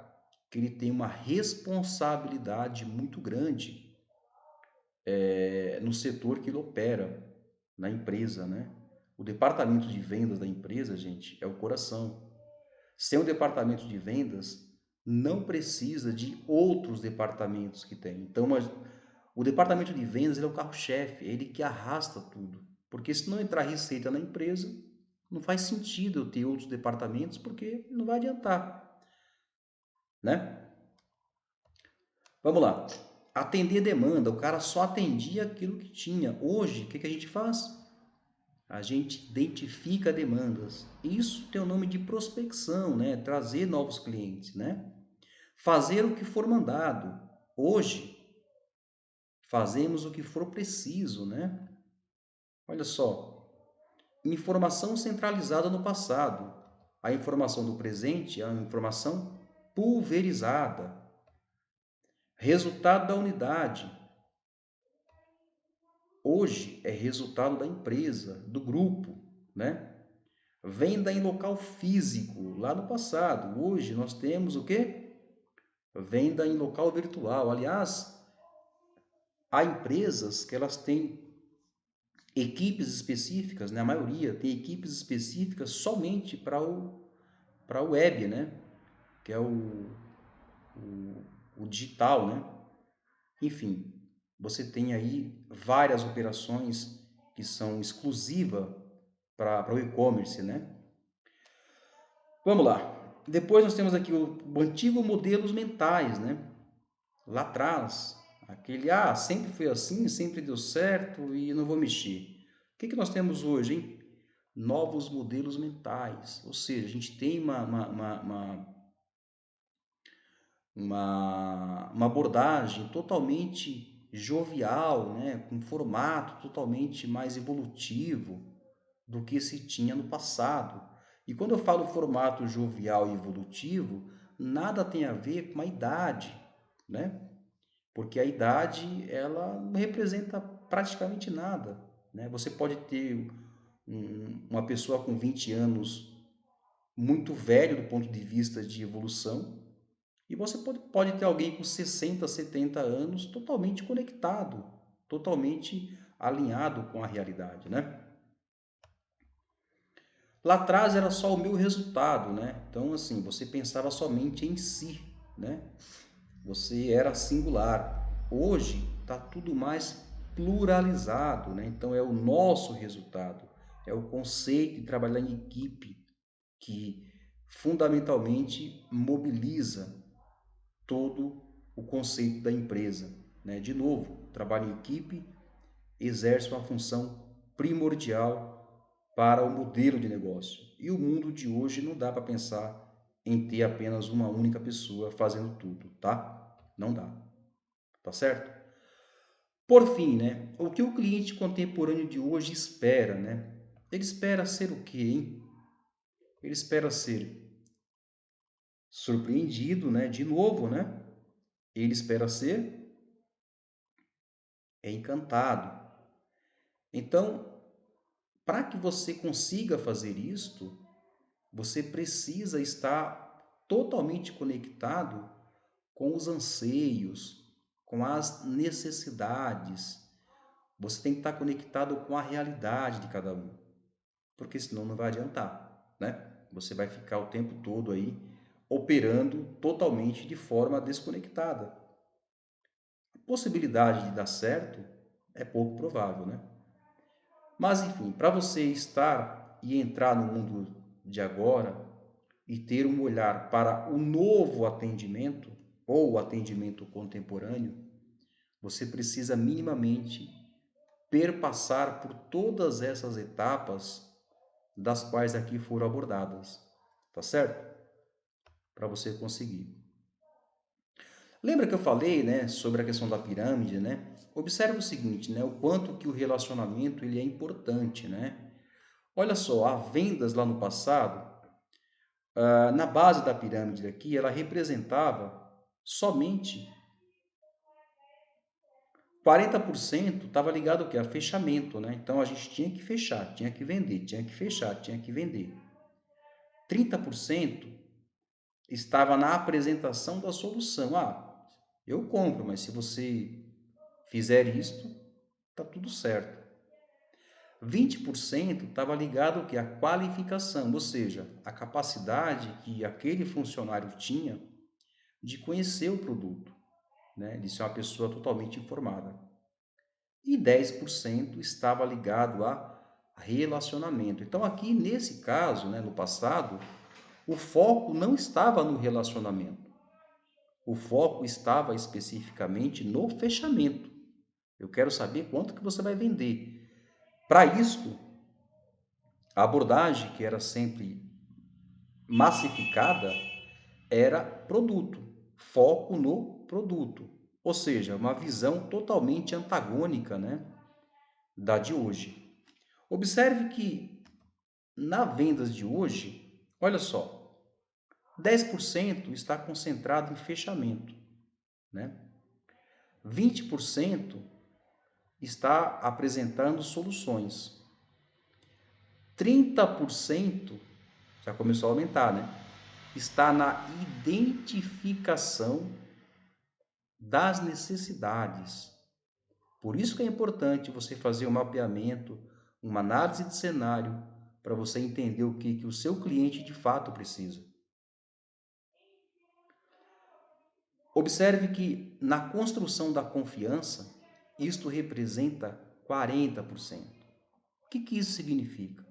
A: que ele tem uma responsabilidade muito grande no setor que ele opera, na empresa, né? O departamento de vendas da empresa, gente, é o coração. Sem o departamento de vendas, não precisa de outros departamentos que tem. Então, o departamento de vendas ele é o carro-chefe, é ele que arrasta tudo. Porque se não entrar receita na empresa, não faz sentido eu ter outros departamentos, porque não vai adiantar, né? Vamos lá. Atender demanda, o cara só atendia aquilo que tinha. Hoje, o que a gente faz? A gente identifica demandas. Isso tem o nome de prospecção, né? Trazer novos clientes, né? Fazer o que for mandado. Hoje, fazemos o que for preciso, né? Olha só, informação centralizada no passado. A informação do presente é uma informação pulverizada. Resultado da unidade. Hoje é resultado da empresa, do grupo, né? Venda em local físico, lá no passado. Hoje nós temos o quê? Venda em local virtual. Aliás, há empresas que elas têm equipes específicas, né? A maioria tem equipes específicas somente para o web, né? Que é o digital, né? Enfim, você tem aí várias operações que são exclusivas para o e-commerce, né? Vamos lá. Depois nós temos aqui o antigo modelos mentais, né? Lá atrás, aquele, sempre foi assim, sempre deu certo e não vou mexer. O que nós temos hoje, hein? Novos modelos mentais, ou seja, a gente tem uma abordagem totalmente jovial, né? Com formato totalmente mais evolutivo do que se tinha no passado. E quando eu falo formato jovial e evolutivo, nada tem a ver com a idade, né? Porque a idade ela não representa praticamente nada, né? Você pode ter uma pessoa com 20 anos muito velho do ponto de vista de evolução e você pode ter alguém com 60, 70 anos totalmente conectado, totalmente alinhado com a realidade, né? Lá atrás era só o meu resultado, né? Então, assim, você pensava somente em si, né? Você era singular. Hoje está tudo mais pluralizado, né? Então é o nosso resultado, é o conceito de trabalhar em equipe que fundamentalmente mobiliza todo o conceito da empresa, né? De novo, trabalho em equipe exerce uma função primordial para o modelo de negócio. E o mundo de hoje não dá para pensar em ter apenas uma única pessoa fazendo tudo, tá? Não dá. Tá certo? Por fim, né? O que o cliente contemporâneo de hoje espera, né? Ele espera ser o quê, hein? Ele espera ser surpreendido, né? De novo, né? Ele espera ser encantado. Então, para que você consiga fazer isto, você precisa estar totalmente conectado com os anseios, com as necessidades. Você tem que estar conectado com a realidade de cada um, porque senão não vai adiantar, né? Você vai ficar o tempo todo aí operando totalmente de forma desconectada. A possibilidade de dar certo é pouco provável, né? Mas enfim, para você estar e entrar no mundo de agora e ter um olhar para o novo atendimento ou o atendimento contemporâneo, você precisa minimamente perpassar por todas essas etapas das quais aqui foram abordadas, tá certo? Para você conseguir. Lembra que eu falei, né, sobre a questão da pirâmide, né? Observe o seguinte, né, o quanto que o relacionamento ele é importante, né? Olha só, há vendas lá no passado, na base da pirâmide aqui, ela representava somente 40% estava ligado ao quê? A fechamento, né? Então a gente tinha que fechar, tinha que vender, tinha que fechar, tinha que vender. 30% estava na apresentação da solução. Ah, eu compro, mas se você fizer isto, tá tudo certo. 20% estava ligado ao quê? A qualificação, ou seja, a capacidade que aquele funcionário tinha de conhecer o produto, né? De ser uma pessoa totalmente informada. E 10% estava ligado a relacionamento. Então, aqui nesse caso, né, no passado, o foco não estava no relacionamento. O foco estava especificamente no fechamento. Eu quero saber quanto que você vai vender. Para isso, a abordagem que era sempre massificada era produto, foco no produto. Ou seja, uma visão totalmente antagônica, né, da de hoje. Observe que na vendas de hoje, olha só, 10% está concentrado em fechamento, né? 20% está apresentando soluções. 30% já começou a aumentar, né? Está na identificação das necessidades. Por isso que é importante você fazer um mapeamento, uma análise de cenário, para você entender o que o seu cliente de fato precisa. Observe que na construção da confiança, isto representa 40%. O que isso significa?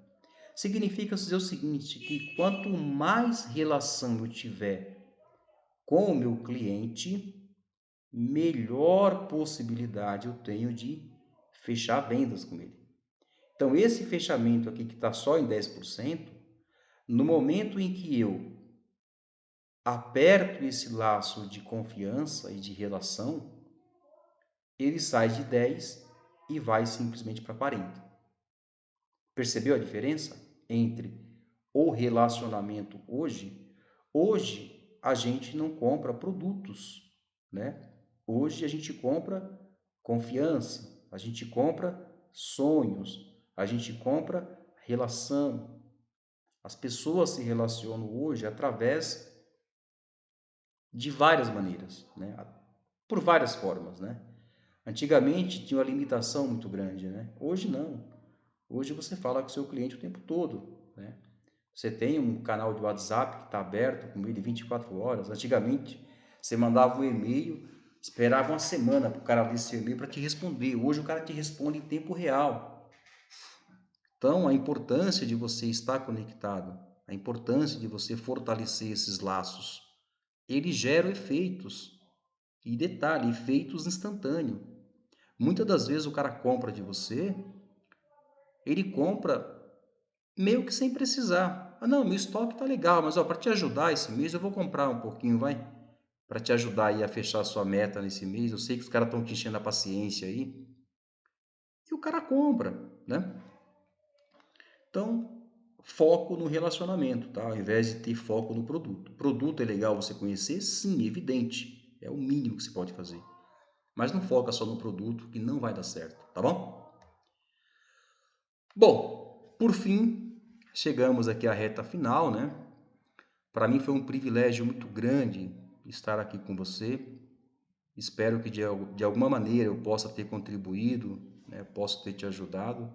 A: Significa dizer o seguinte, que quanto mais relação eu tiver com o meu cliente, melhor possibilidade eu tenho de fechar vendas com ele. Então, esse fechamento aqui que está só em 10%, no momento em que eu aperto esse laço de confiança e de relação, ele sai de 10 e vai simplesmente para 40. Percebeu a diferença entre o relacionamento hoje? Hoje a gente não compra produtos, né? Hoje a gente compra confiança, a gente compra sonhos, a gente compra relação. As pessoas se relacionam hoje através de várias maneiras, né? Por várias formas, né? Antigamente tinha uma limitação muito grande, né? Hoje não. Hoje você fala com o seu cliente o tempo todo, né? Você tem um canal de WhatsApp que está aberto com ele 24 horas. Antigamente você mandava um e-mail, esperava uma semana para o cara ler seu e-mail para te responder. Hoje o cara te responde em tempo real. Então a importância de você estar conectado, a importância de você fortalecer esses laços, eles geram efeitos. E detalhe, efeitos instantâneos. Muitas das vezes o cara compra de você, ele compra meio que sem precisar. Ah, não, meu estoque tá legal, mas para te ajudar esse mês eu vou comprar um pouquinho, vai? Para te ajudar aí a fechar a sua meta nesse mês. Eu sei que os caras estão te enchendo a paciência aí. E o cara compra, né? Então, foco no relacionamento, tá? Ao invés de ter foco no produto. Produto é legal você conhecer? Sim, evidente. É o mínimo que se pode fazer. Mas não foca só no produto, que não vai dar certo, tá bom? Bom, por fim, chegamos aqui à reta final, né? Para mim foi um privilégio muito grande estar aqui com você. Espero que de alguma maneira eu possa ter contribuído, né? Posso ter te ajudado.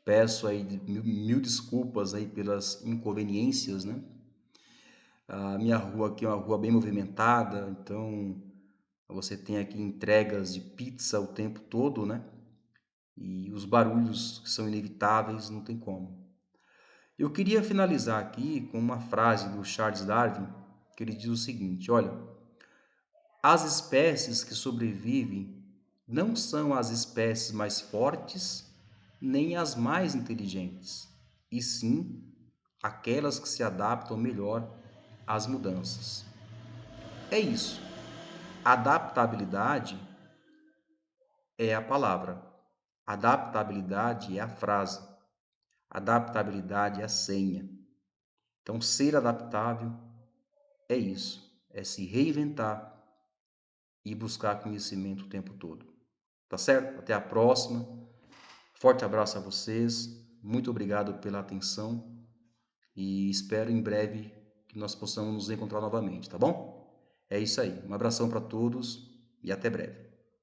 A: Peço aí mil desculpas aí pelas inconveniências, né? A minha rua aqui é uma rua bem movimentada, então você tem aqui entregas de pizza o tempo todo, né? E os barulhos que são inevitáveis, não tem como. Eu queria finalizar aqui com uma frase do Charles Darwin, que ele diz o seguinte: olha, as espécies que sobrevivem não são as espécies mais fortes nem as mais inteligentes, e sim aquelas que se adaptam melhor às mudanças. É isso. Adaptabilidade é a palavra. Adaptabilidade é a frase. Adaptabilidade é a senha. Então, ser adaptável é isso. É se reinventar e buscar conhecimento o tempo todo. Tá certo? Até a próxima. Forte abraço a vocês. Muito obrigado pela atenção e espero em breve que nós possamos nos encontrar novamente, tá bom? É isso aí. Um abração para todos e até breve.